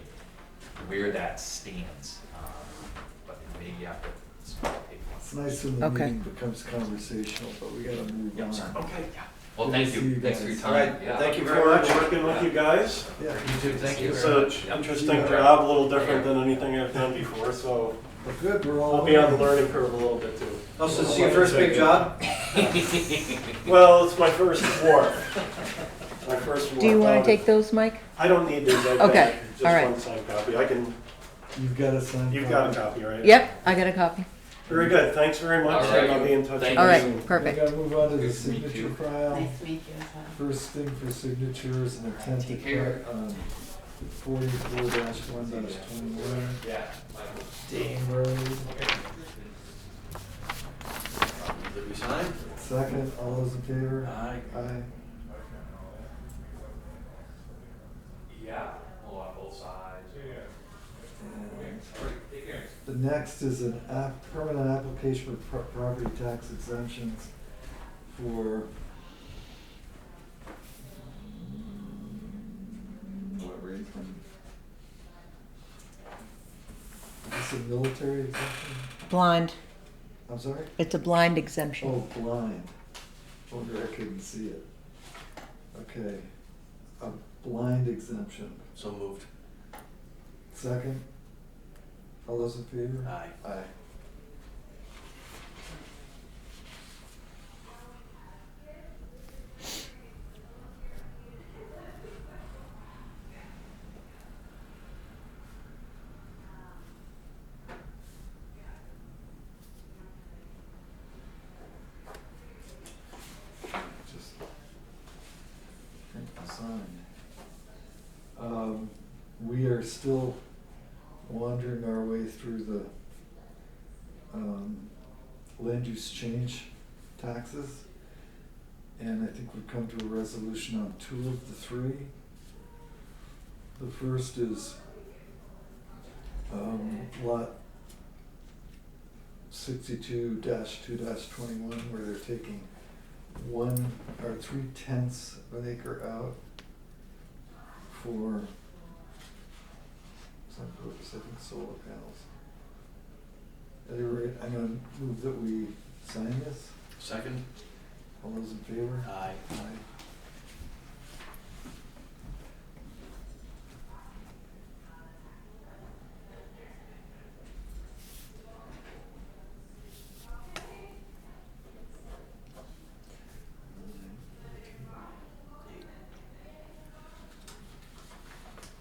where that stands. But maybe you have to. It's nice when the Okay. meeting becomes conversational, but we gotta move Yeah, on. sorry. Okay, yeah. Well, Good thank to see you, you thanks for your guys. time. Alright, Yeah. thank you Look very forward much. to working with you guys. Yeah, You too, thank you It's very an much. interesting Yeah. job, a little different than anything I've done before, so but good, we're all. I'll be on the learning curve a little bit too. Oh, so this is your first big job? Well, it's my first wharf. My first wharf. Do you want out. to take those, Mike? I don't need these, I've Okay, got all right. just one signed copy. I can, You've got a sign. you've got a copy, right? Yep, I got a copy. Very good, thanks very much, All right. and I'll be in touch. Thank with All you right, soon. We perfect. gotta move on to the Good to meet signature you. file. Nice to meet you as well. First thing for signatures and intent to Take care. cut on 44-1-21. Yeah. Dane Road. Did we sign? Second, all those in favor? Aye. Aye. Yeah, well, on both sides. And the next is an permanent application for property tax exemptions for what reason? Is this a military exemption? Blind. I'm sorry? It's a blind exemption. Oh, blind. Wonder I couldn't see it. Okay, a blind exemption. So moved. Second? All those in favor? Aye. Aye. still wandering our way through the land use change taxes. And I think we've come to a resolution on 2 of the 3. The first is lot 62-2-21, where they're taking 3/10 of an acre out for some purpose, I think solar panels. At any rate, I'm gonna move that we sign this. Second? All those in favor? Aye. Aye.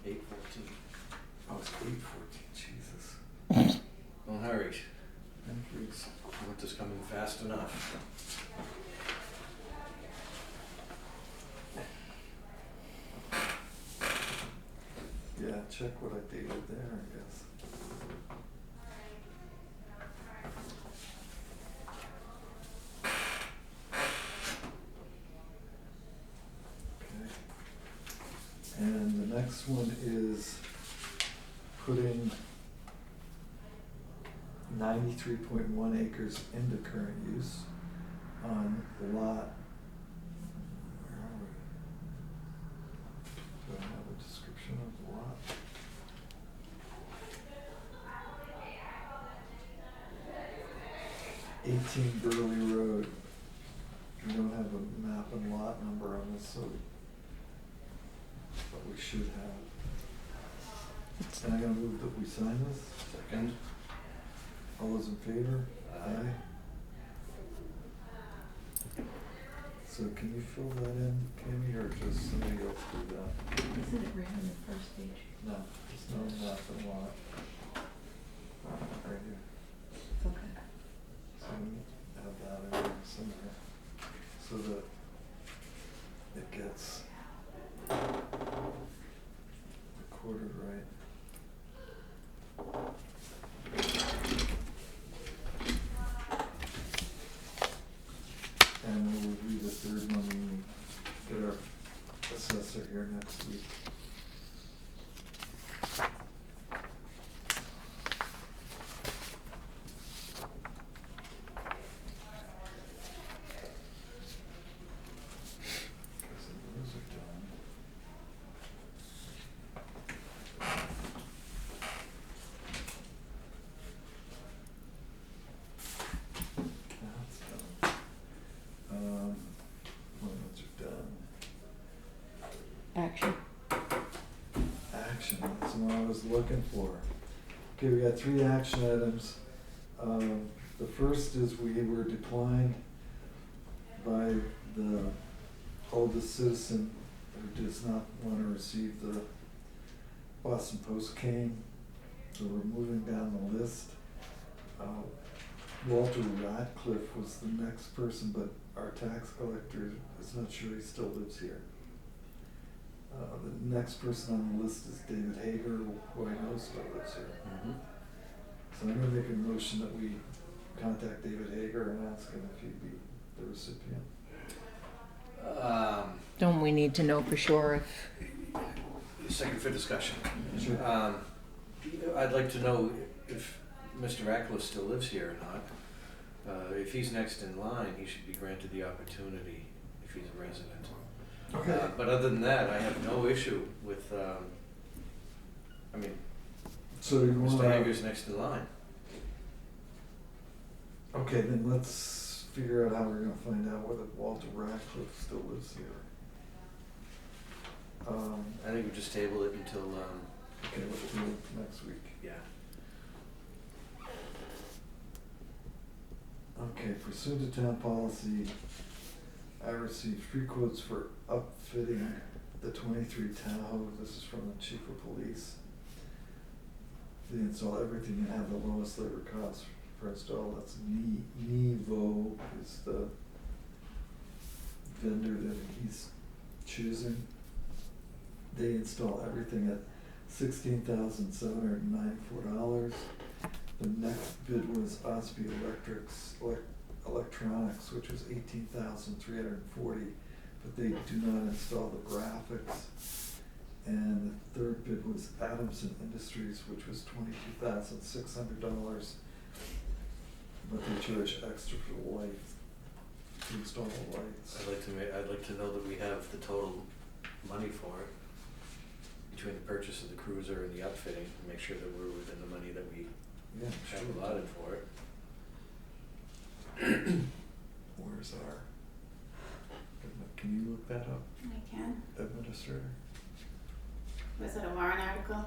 Eight 14. Oh, it's 8:14, Jesus. Don't hurry. Entries. Winter's coming fast enough. Yeah, check what I dated there, I guess. Okay. And the next one is putting 93.1 acres into current use on lot, where are we? Do I have a description of the lot? 18 Burley Road. We don't have a map and lot number on this, so, but we should have. And I'm gonna move that we sign this. Second? All those in favor? Aye. So can you fill that in, Tammy, or just somebody else do that? Isn't it right on the first page? No, there's no map and lot. Right here. Okay. So we have that in there somewhere, so that it gets recorded right. And we'll review the third one when we get our assessor here next week. Because those are done. That's done. Well, those are done. Action. Action, that's what I was looking for. Okay, we got 3 action items. The first is we were declined by the oldest citizen who does not want to receive the Boston Post cane. So we're moving down the list. Walter Radcliffe was the next person, but our tax collector is not sure he still lives here. The next person on the list is David Hager, who I know still lives here. Mm-hmm. So I'm gonna make a motion that we contact David Hager and ask him if he'd be the recipient. Don't we need to know for sure if, Second for discussion. Sure. I'd like to know if Mr. Radcliffe still lives here or not. If he's next in line, he should be granted the opportunity if he's a resident. Okay. But other than that, I have no issue with, So you Mr. wanna, Hager's next in line. okay, then let's figure out how we're gonna find out whether Walter Radcliffe still lives here. I think we just table it until, Okay, we'll do it next week. yeah. Okay, pursuant to town policy, I received 3 quotes for upfitting the 23 Tahoe. This is from the chief of police. They install everything and have the lowest labor cost for install. That's Nevo is the vendor that he's choosing. They install everything at $16,794. The next bid was Osby Electronics, which was $18,340, but they do not install the graphics. And the third bid was Adamson Industries, which was $22,600, but they charge extra for the lights, to install the lights. I'd like to know that we have the total money for it, between the purchase of the cruiser and the upfitting, and make sure that we're within the money that we have allotted for it. Where's our, can you look that up, I can. Administrator? Was it a warrant article?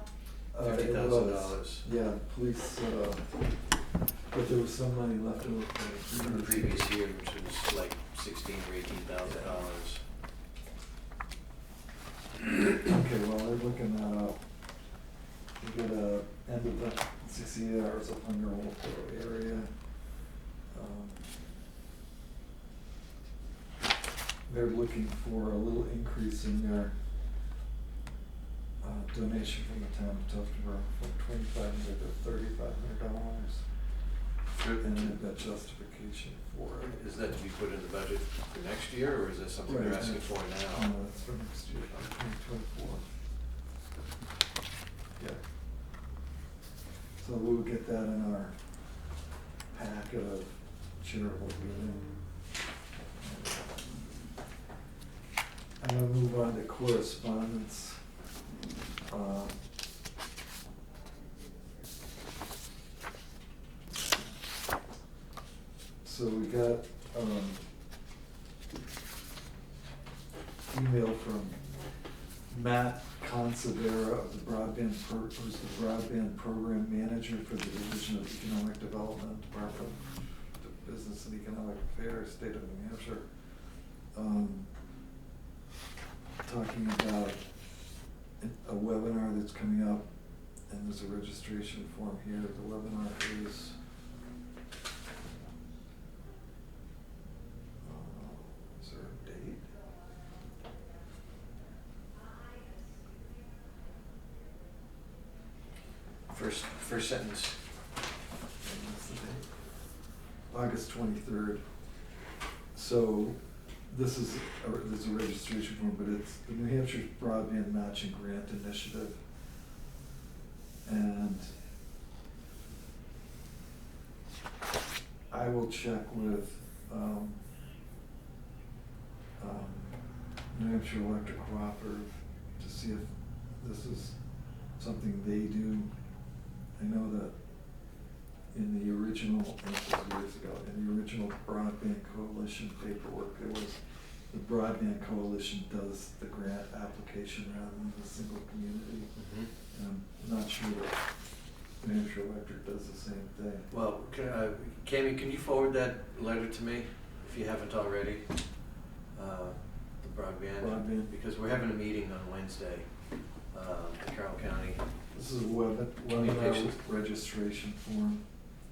It $50,000. was. Yeah, police, but there was some money left over From the previous year, which was like $16,000 or $18,000. Okay, well, they're looking that up. We got a end of the 68 hours of hunger area. They're looking for a little increase in their donation from the town of Tuftonboro from $2,500 to $3,500. And they've got justification for it. Is that to be put in the budget for next year, or is that something Right, you're asking for now? No, that's for next year, 2024. Yeah. So we'll get that in our packet of charitable giving. I'm gonna move on to correspondence. So we got, email from Matt Consavera of the who's the broadband program manager for the Division of Economic Development, Department of Business and Economic Affairs, State of New Hampshire. Talking about a webinar that's coming up, and there's a registration form here. The webinar is there a date? First sentence. And what's the date? August 23rd. So this is a registration form, but it's the New Hampshire Broadband Matching Grant Initiative. And I will check with New Hampshire Electric Cooperative to see if this is something they do. I know that in the original, this was years ago, in the original Broadband Coalition paperwork, there was, the Broadband Coalition does the grant application rather than the single community. Mm-hmm. And I'm not sure that New Hampshire Electric does the same thing. Well, Cammie, can you forward that letter to me, if you haven't already? The broadband? Because we're having a meeting on Wednesday, the Carroll County. This is a webinar Communications. registration form.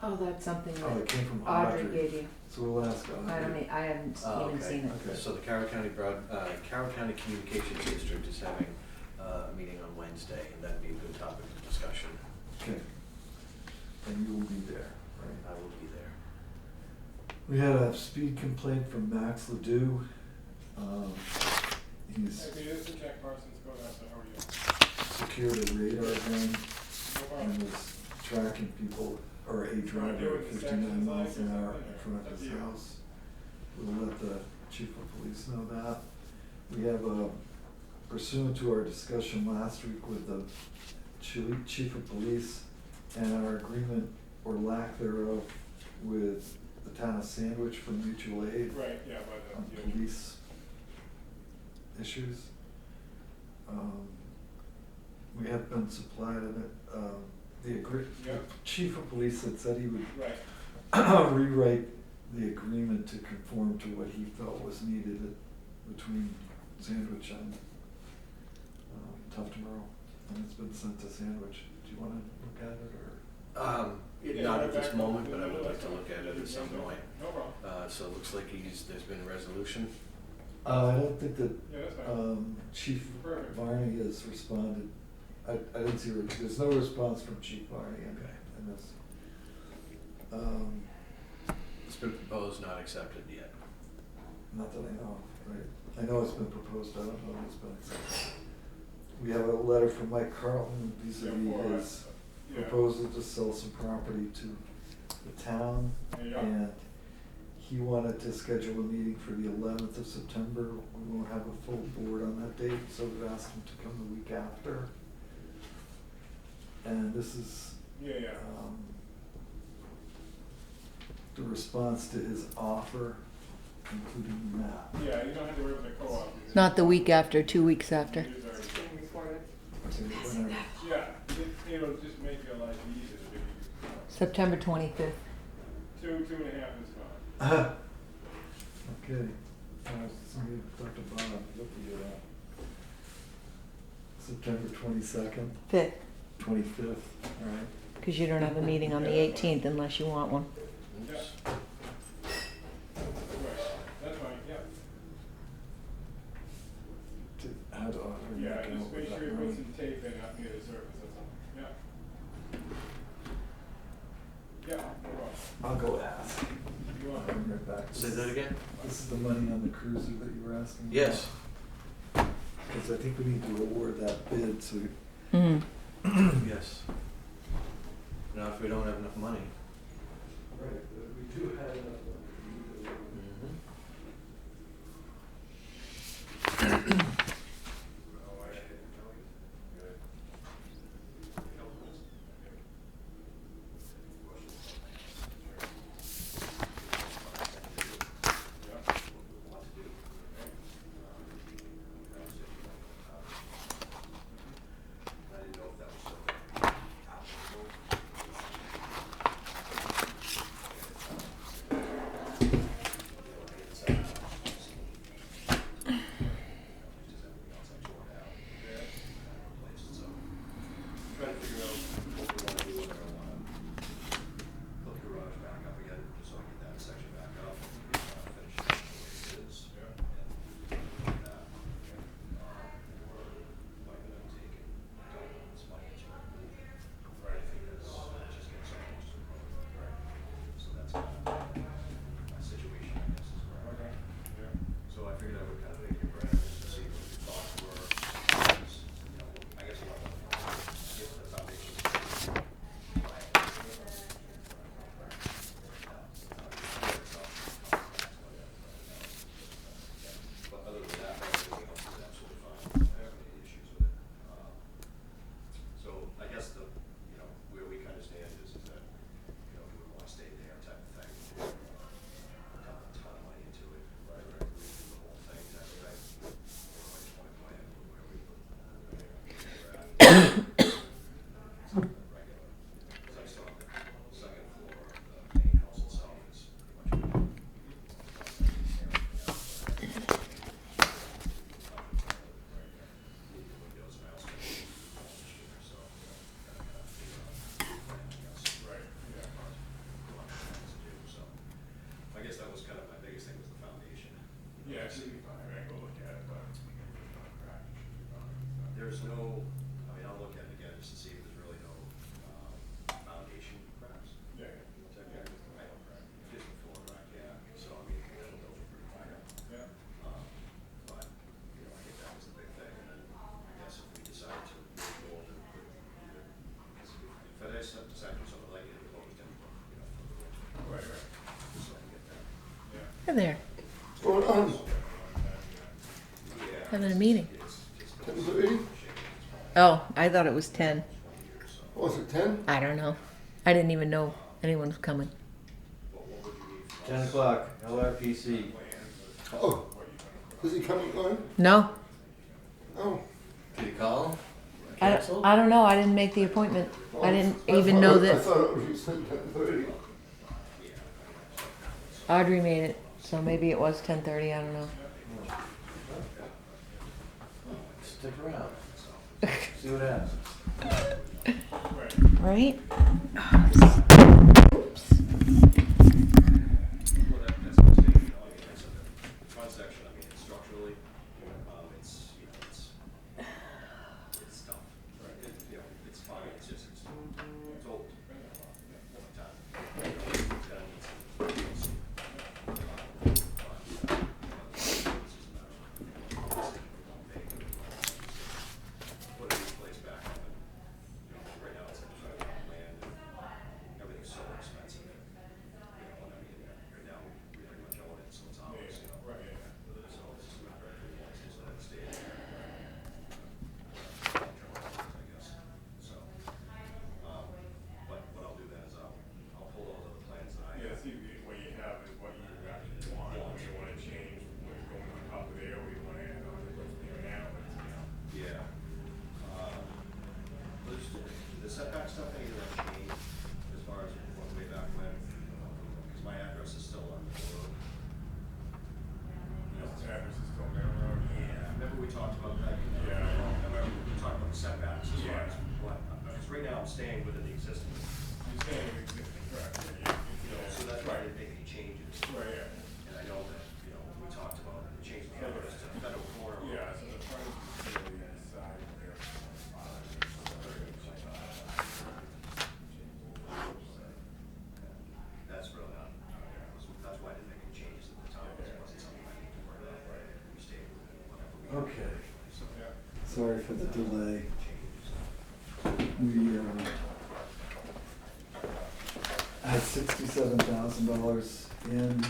Oh, that's something Oh, it that came from Audrey gave you. So we'll ask Audrey. I haven't even seen it. Okay. So the Carroll County Carroll County Communications District is having a meeting on Wednesday, and that'd be a good topic of discussion. Okay. And you will be there, right? I will be there. We had a speed complaint from Max Ledoux. He's Hey, Peter, this is Jack Parsons, go down, so how are you? secured a radar gun and was tracking people, or a driver at 59 miles an hour in front of his house. We'll let the chief of police know that. We have pursuant to our discussion last week with the chief of police and our agreement or lack thereof with the town of Sandwich for mutual aid Right, yeah, by on the, police issues. We have been supplied of it. Yeah. The chief of police had said he would right, rewrite the agreement to conform to what he felt was needed between Sandwich and Tuftonboro, and it's been sent to Sandwich. Do you want to look at it, or? Not at this moment, but I would like to look at it at some point. no problem. So it looks like there's been a resolution. I don't think that Yeah, that's fine. Chief Perfect. Varney has responded I didn't see, there's no response from Chief Barney in this. It's been proposed, not accepted yet. Not that I know, right? I know it's been proposed, I don't know if it's been accepted. We have a letter from Mike Carlton vis-a-vis his proposal to sell some property to the town. And he wanted to schedule a meeting for the 11th of September. We won't have a full board on that date, so we've asked him to come the week after. And this is the response to his offer, including the map. Yeah, you don't have to worry with the co-op. Not the week after, 2 weeks after. Whenever. Yeah, it'll just make your life easier. September 25th. 2.5 is fine. Okay. Somebody, Dr. Bob, look at that. September 22nd, 5th, 25th, all right. because you don't have a meeting on the 18th unless you want one. Yeah. Right, that's fine, yeah. How to offer Yeah, an account just make with sure that you put money. some tape in up near the surface, that's all. Yeah. Yeah, no problem. I'll go ask. You I'll want bring it back. Say that again? This is the money on the cruiser that you were asking about? Yes. Because I think we need to award that bid, so we Mm. Yes. Now, if we don't have enough money. right, we do have enough Yeah, it should be fine, I go look at it, but There's no, I mean, I'll look at it again just to see if there's really no foundation cracks. yeah, Check that. Just a floor crack, yeah. So, I mean, those are pretty minor. yeah. But, you know, I think that was the big thing. And then I guess if we decide to move forward and put, if FedEx decides to something like it, we'll always then, you know, for the winter. Right. Just so I can get that. Yeah. Hi there, Yeah. having a meeting. It's 10:30? Oh, I thought it was 10. Oh, is it 10? I don't know. I didn't even know anyone was coming. 10 o'clock, LRPC. Oh, is he coming on? No, Oh. Did he call? I don't know. I didn't make the appointment. I didn't even know I that thought it was, you said 10:30. Audrey made it, so maybe it was 10:30. I don't know. Stick around. See what happens. Right? Oops. Well, that's what I'm saying, you know, I mean, it's the front section, I mean, structurally, it's, you know, it's tough. Right. changes. Right, yeah. And I know that, we talked about changing the hours to Federal Corner. Yeah, so the front is really the side of their. That's really not, that's why I didn't make any changes at the time, because it wasn't something I need to worry about. We stayed with whatever we. Okay, So, sorry for the delay. We had $67,000 in.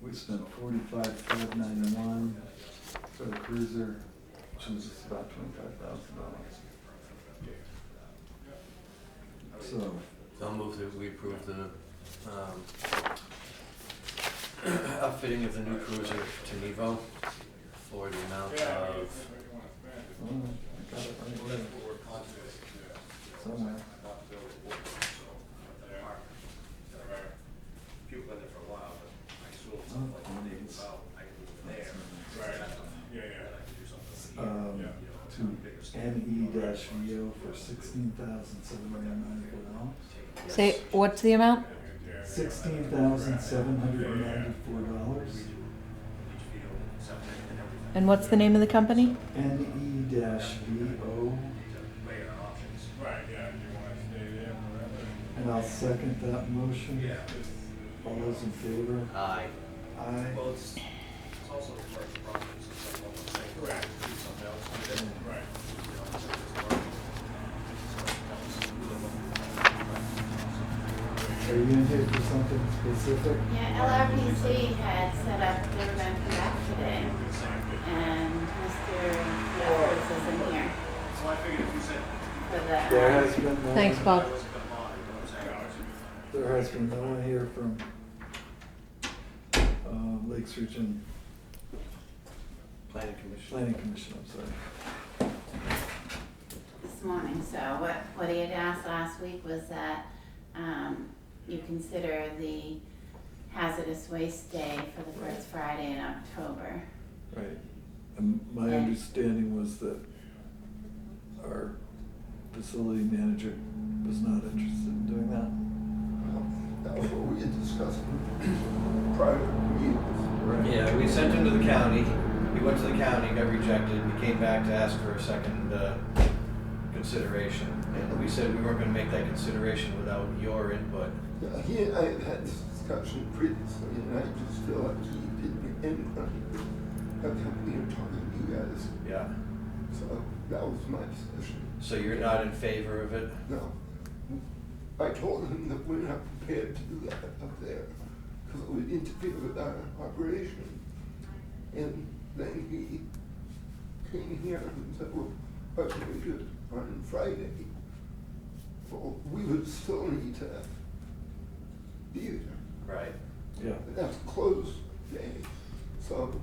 We spent $45,591 for the cruiser, which was just about $25,000. So, I'll move that we approve the, outfitting of the new cruiser to Nevo for the amount Yeah, I mean, of. it's what you wanna spend. I got it right here somewhere. People been there for a while, but I assume Oh, something like that it came is. about, I can move it there. Right, yeah, Then yeah. I can do something. To NE-VO for $16,794. Say, what's the amount? $16,794. And what's the name of the company? NE-VO. Right, yeah, you wanna stay there forever? And I'll second that motion. Yeah. All those in favor? Aye. Aye. Well, it's also a commercial property, so it's like one more thing. Correct. Do something else with it. Right. Are you in here for something specific? Yeah, LRPC had set up, they were going to come back today, and Mr. Jeffers isn't here So I figured if you said. for the. There has been no. Thanks, Bob. There has been no one here from Lakes Region Planning Commission. Planning Commission, I'm sorry. This morning, so what he had asked last week was that, you consider the hazardous waste day for the first Friday in October. Right. And my Yeah. understanding was that our facility manager was not interested in doing that. That was what we had discussed prior to the meetings. Yeah, we sent him to the county, he went to the county, got rejected, he came back to ask for a second, consideration. And we said we weren't gonna make that consideration without your input. Yeah, he and I have had this discussion previously, and I just feel like he didn't end up coming here talking to you guys. Yeah. So that was my position. So you're not in favor of it? No. I told him that we're not prepared to do that up there because it would interfere with our operation. And then he came here and said, well, why can't we do it on Friday? Well, we would still need to be there. Right. Yeah. And that's a closed day. So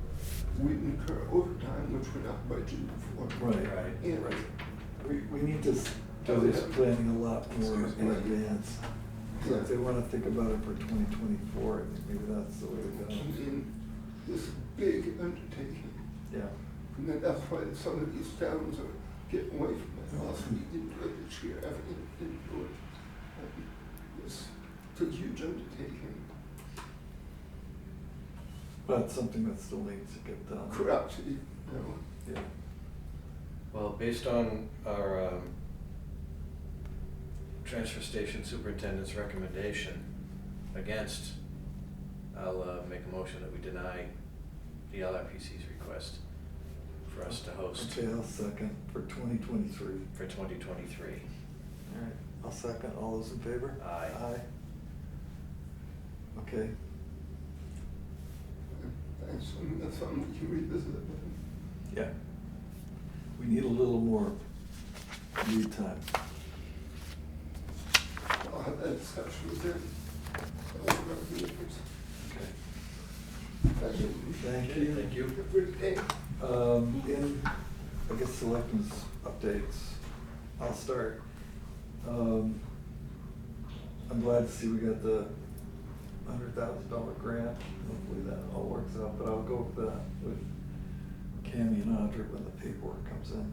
we incur overtime, which we're not budgeted for. Right. Right. And We need to do this planning a lot more in Excuse me. advance. So if they wanna think about it for 2024, I think maybe that's the way to I go. mean, this is a big undertaking. Yeah. And then that's why some of these towns are getting away from it. Also, we didn't do it this year, everything didn't do it. It's a huge undertaking. But something that still needs to get done. Corrupt, you know. Yeah. Well, based on our, transfer station superintendent's recommendation against, I'll, make a motion that we deny the LRPC's request for us to host Okay, I'll second for 2023. for 2023. All right, I'll second. All those in favor? Aye. Aye. Okay, Thanks, I mean, that's something we can revisit. yeah. We need a little more lead time. I'll have that discussion with him. Okay. Thank you. Thank you. Thank you. Have a great day. In, I guess, selectmen's updates, I'll start. I'm glad to see we got the $100,000 grant. Hopefully that all works out, but I'll go with that with Cammy and Audrey when the paperwork comes in.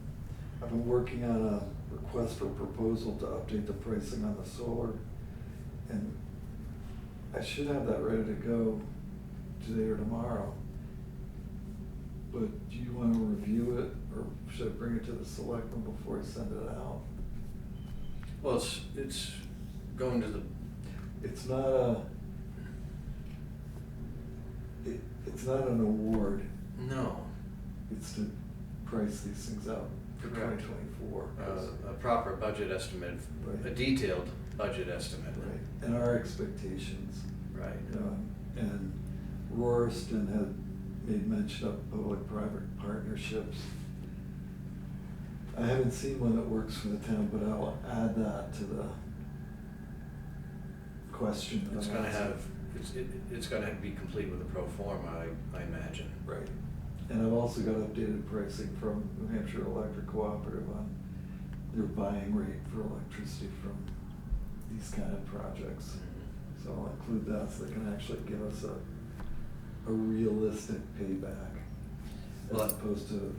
I've been working on a request for proposal to update the pricing on the solar, and I should have that ready to go today or tomorrow. But do you wanna review it, or should I bring it to the selectmen before I send it out? Well, it's going to the, It's not a, it's not an award, no, it's to price these things out for Correct. 2024. a proper budget estimate, a Right. detailed budget estimate. Right, and our expectations. Right. And Roarston had made mention of public-private partnerships. I haven't seen one that works for the town, but I'll add that to the question that It's I'm gonna asking. have, it's gonna be complete with a pro forma, I imagine. Right, and I've also got updated pricing from New Hampshire Electric Cooperative on their buying rate for electricity from these kind of projects. So I'll include that so they can actually give us a realistic payback, as Well, opposed to,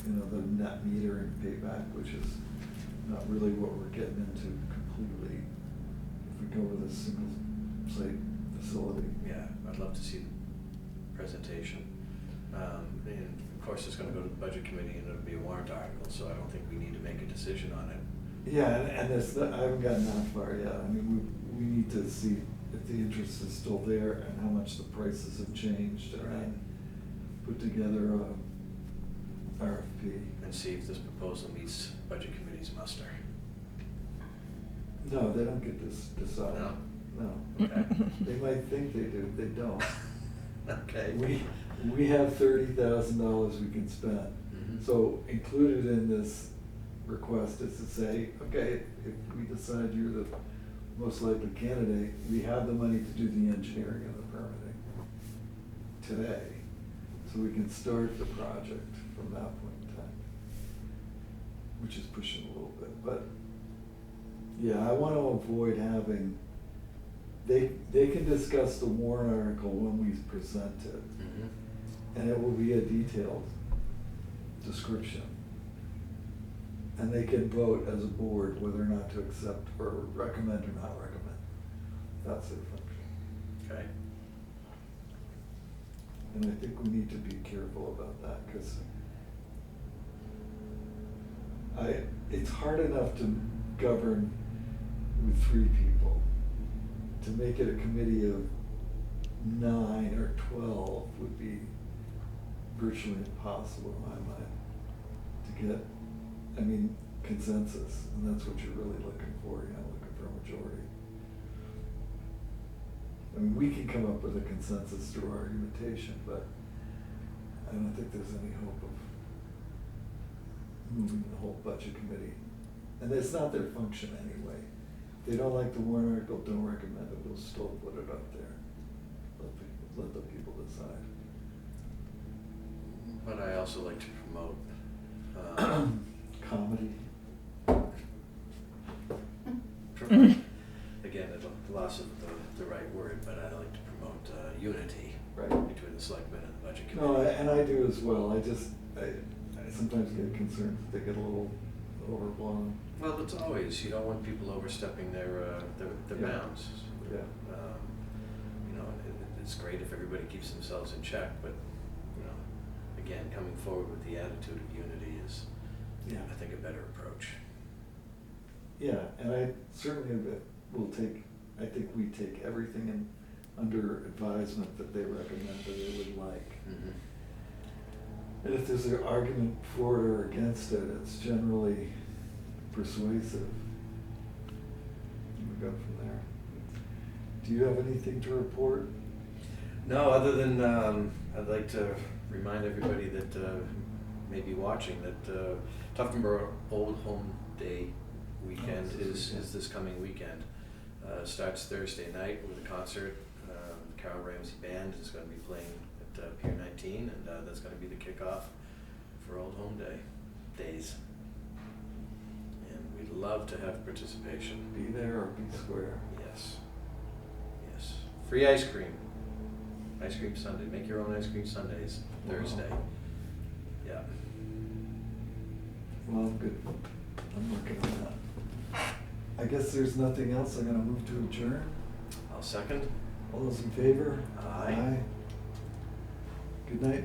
you know, the net metering payback, which is not really what we're getting into completely if we go with a single site facility. Yeah, I'd love to see the presentation. And of course, it's gonna go to the budget committee and it'll be a warrant article, so I don't think we need to make a decision on it. Yeah, and this, I haven't gotten that far yet. I mean, we need to see if the interest is still there and how much the prices have changed, and then put together a RFP. And see if this proposal meets budget committee's muster. No, they don't get this decide. No? No. Okay. They might think they do, they don't. Okay. We have $30,000 we can spend. Mhm. So included in this request is to say, okay, if we decide you're the most likely candidate, we have the money to do the engineering and the permitting today. So we can start the project from that point in time, which is pushing a little bit. But yeah, I want to avoid having, they can discuss the warrant article when we present it. Mhm. And it will be a detailed description. And they can vote as a board whether or not to accept or recommend or not recommend. That's their function. Okay. And I think we need to be careful about that, because it's hard enough to govern with 3 people. To make it a committee of 9 or 12 would be virtually impossible in my mind to get, I mean, consensus, and that's what you're really looking for. You're not looking for a majority. I mean, we can come up with a consensus through argumentation, but I don't think there's any hope of moving the whole budget committee. And it's not their function anyway. If they don't like the warrant article, don't recommend it, we'll still put it up there. Let the people decide. But I also like to promote, Comedy. again, the loss of the right word, but I like to promote unity Right. between the selectmen and the budget committee. No, and I do as well. I sometimes get concerned that they get a little overblown. Well, it's always, you don't want people overstepping their Yeah. bounds. Yeah. You know, it's great if everybody keeps themselves in check, but, you know, again, coming forward with the attitude of unity is, Yeah. I think, a better approach. Yeah, and I certainly will take, I think we take everything under advisement that they recommend that they would like. Mhm. And if there's an argument for it or against it, it's generally persuasive. We go from there. Do you have anything to report? No, other than, I'd like to remind everybody that may be watching that Tuftonboro Old Home Day weekend Oh, this is this coming weekend. Starts Thursday night with a concert. Carol Ramsey Band is going to be playing at Pier 19, and that's going to be the kickoff for Old Home Days. And we'd love to have participation. Be there or be square? Yes. Yes. Free ice cream. Ice cream Sunday. Make your own ice cream Sundays, Thursday. Wow. Yeah. Well, I'm good. I'm working on that. I guess there's nothing else. I'm gonna move to adjourn. I'll second. All those in favor? Aye. Good night.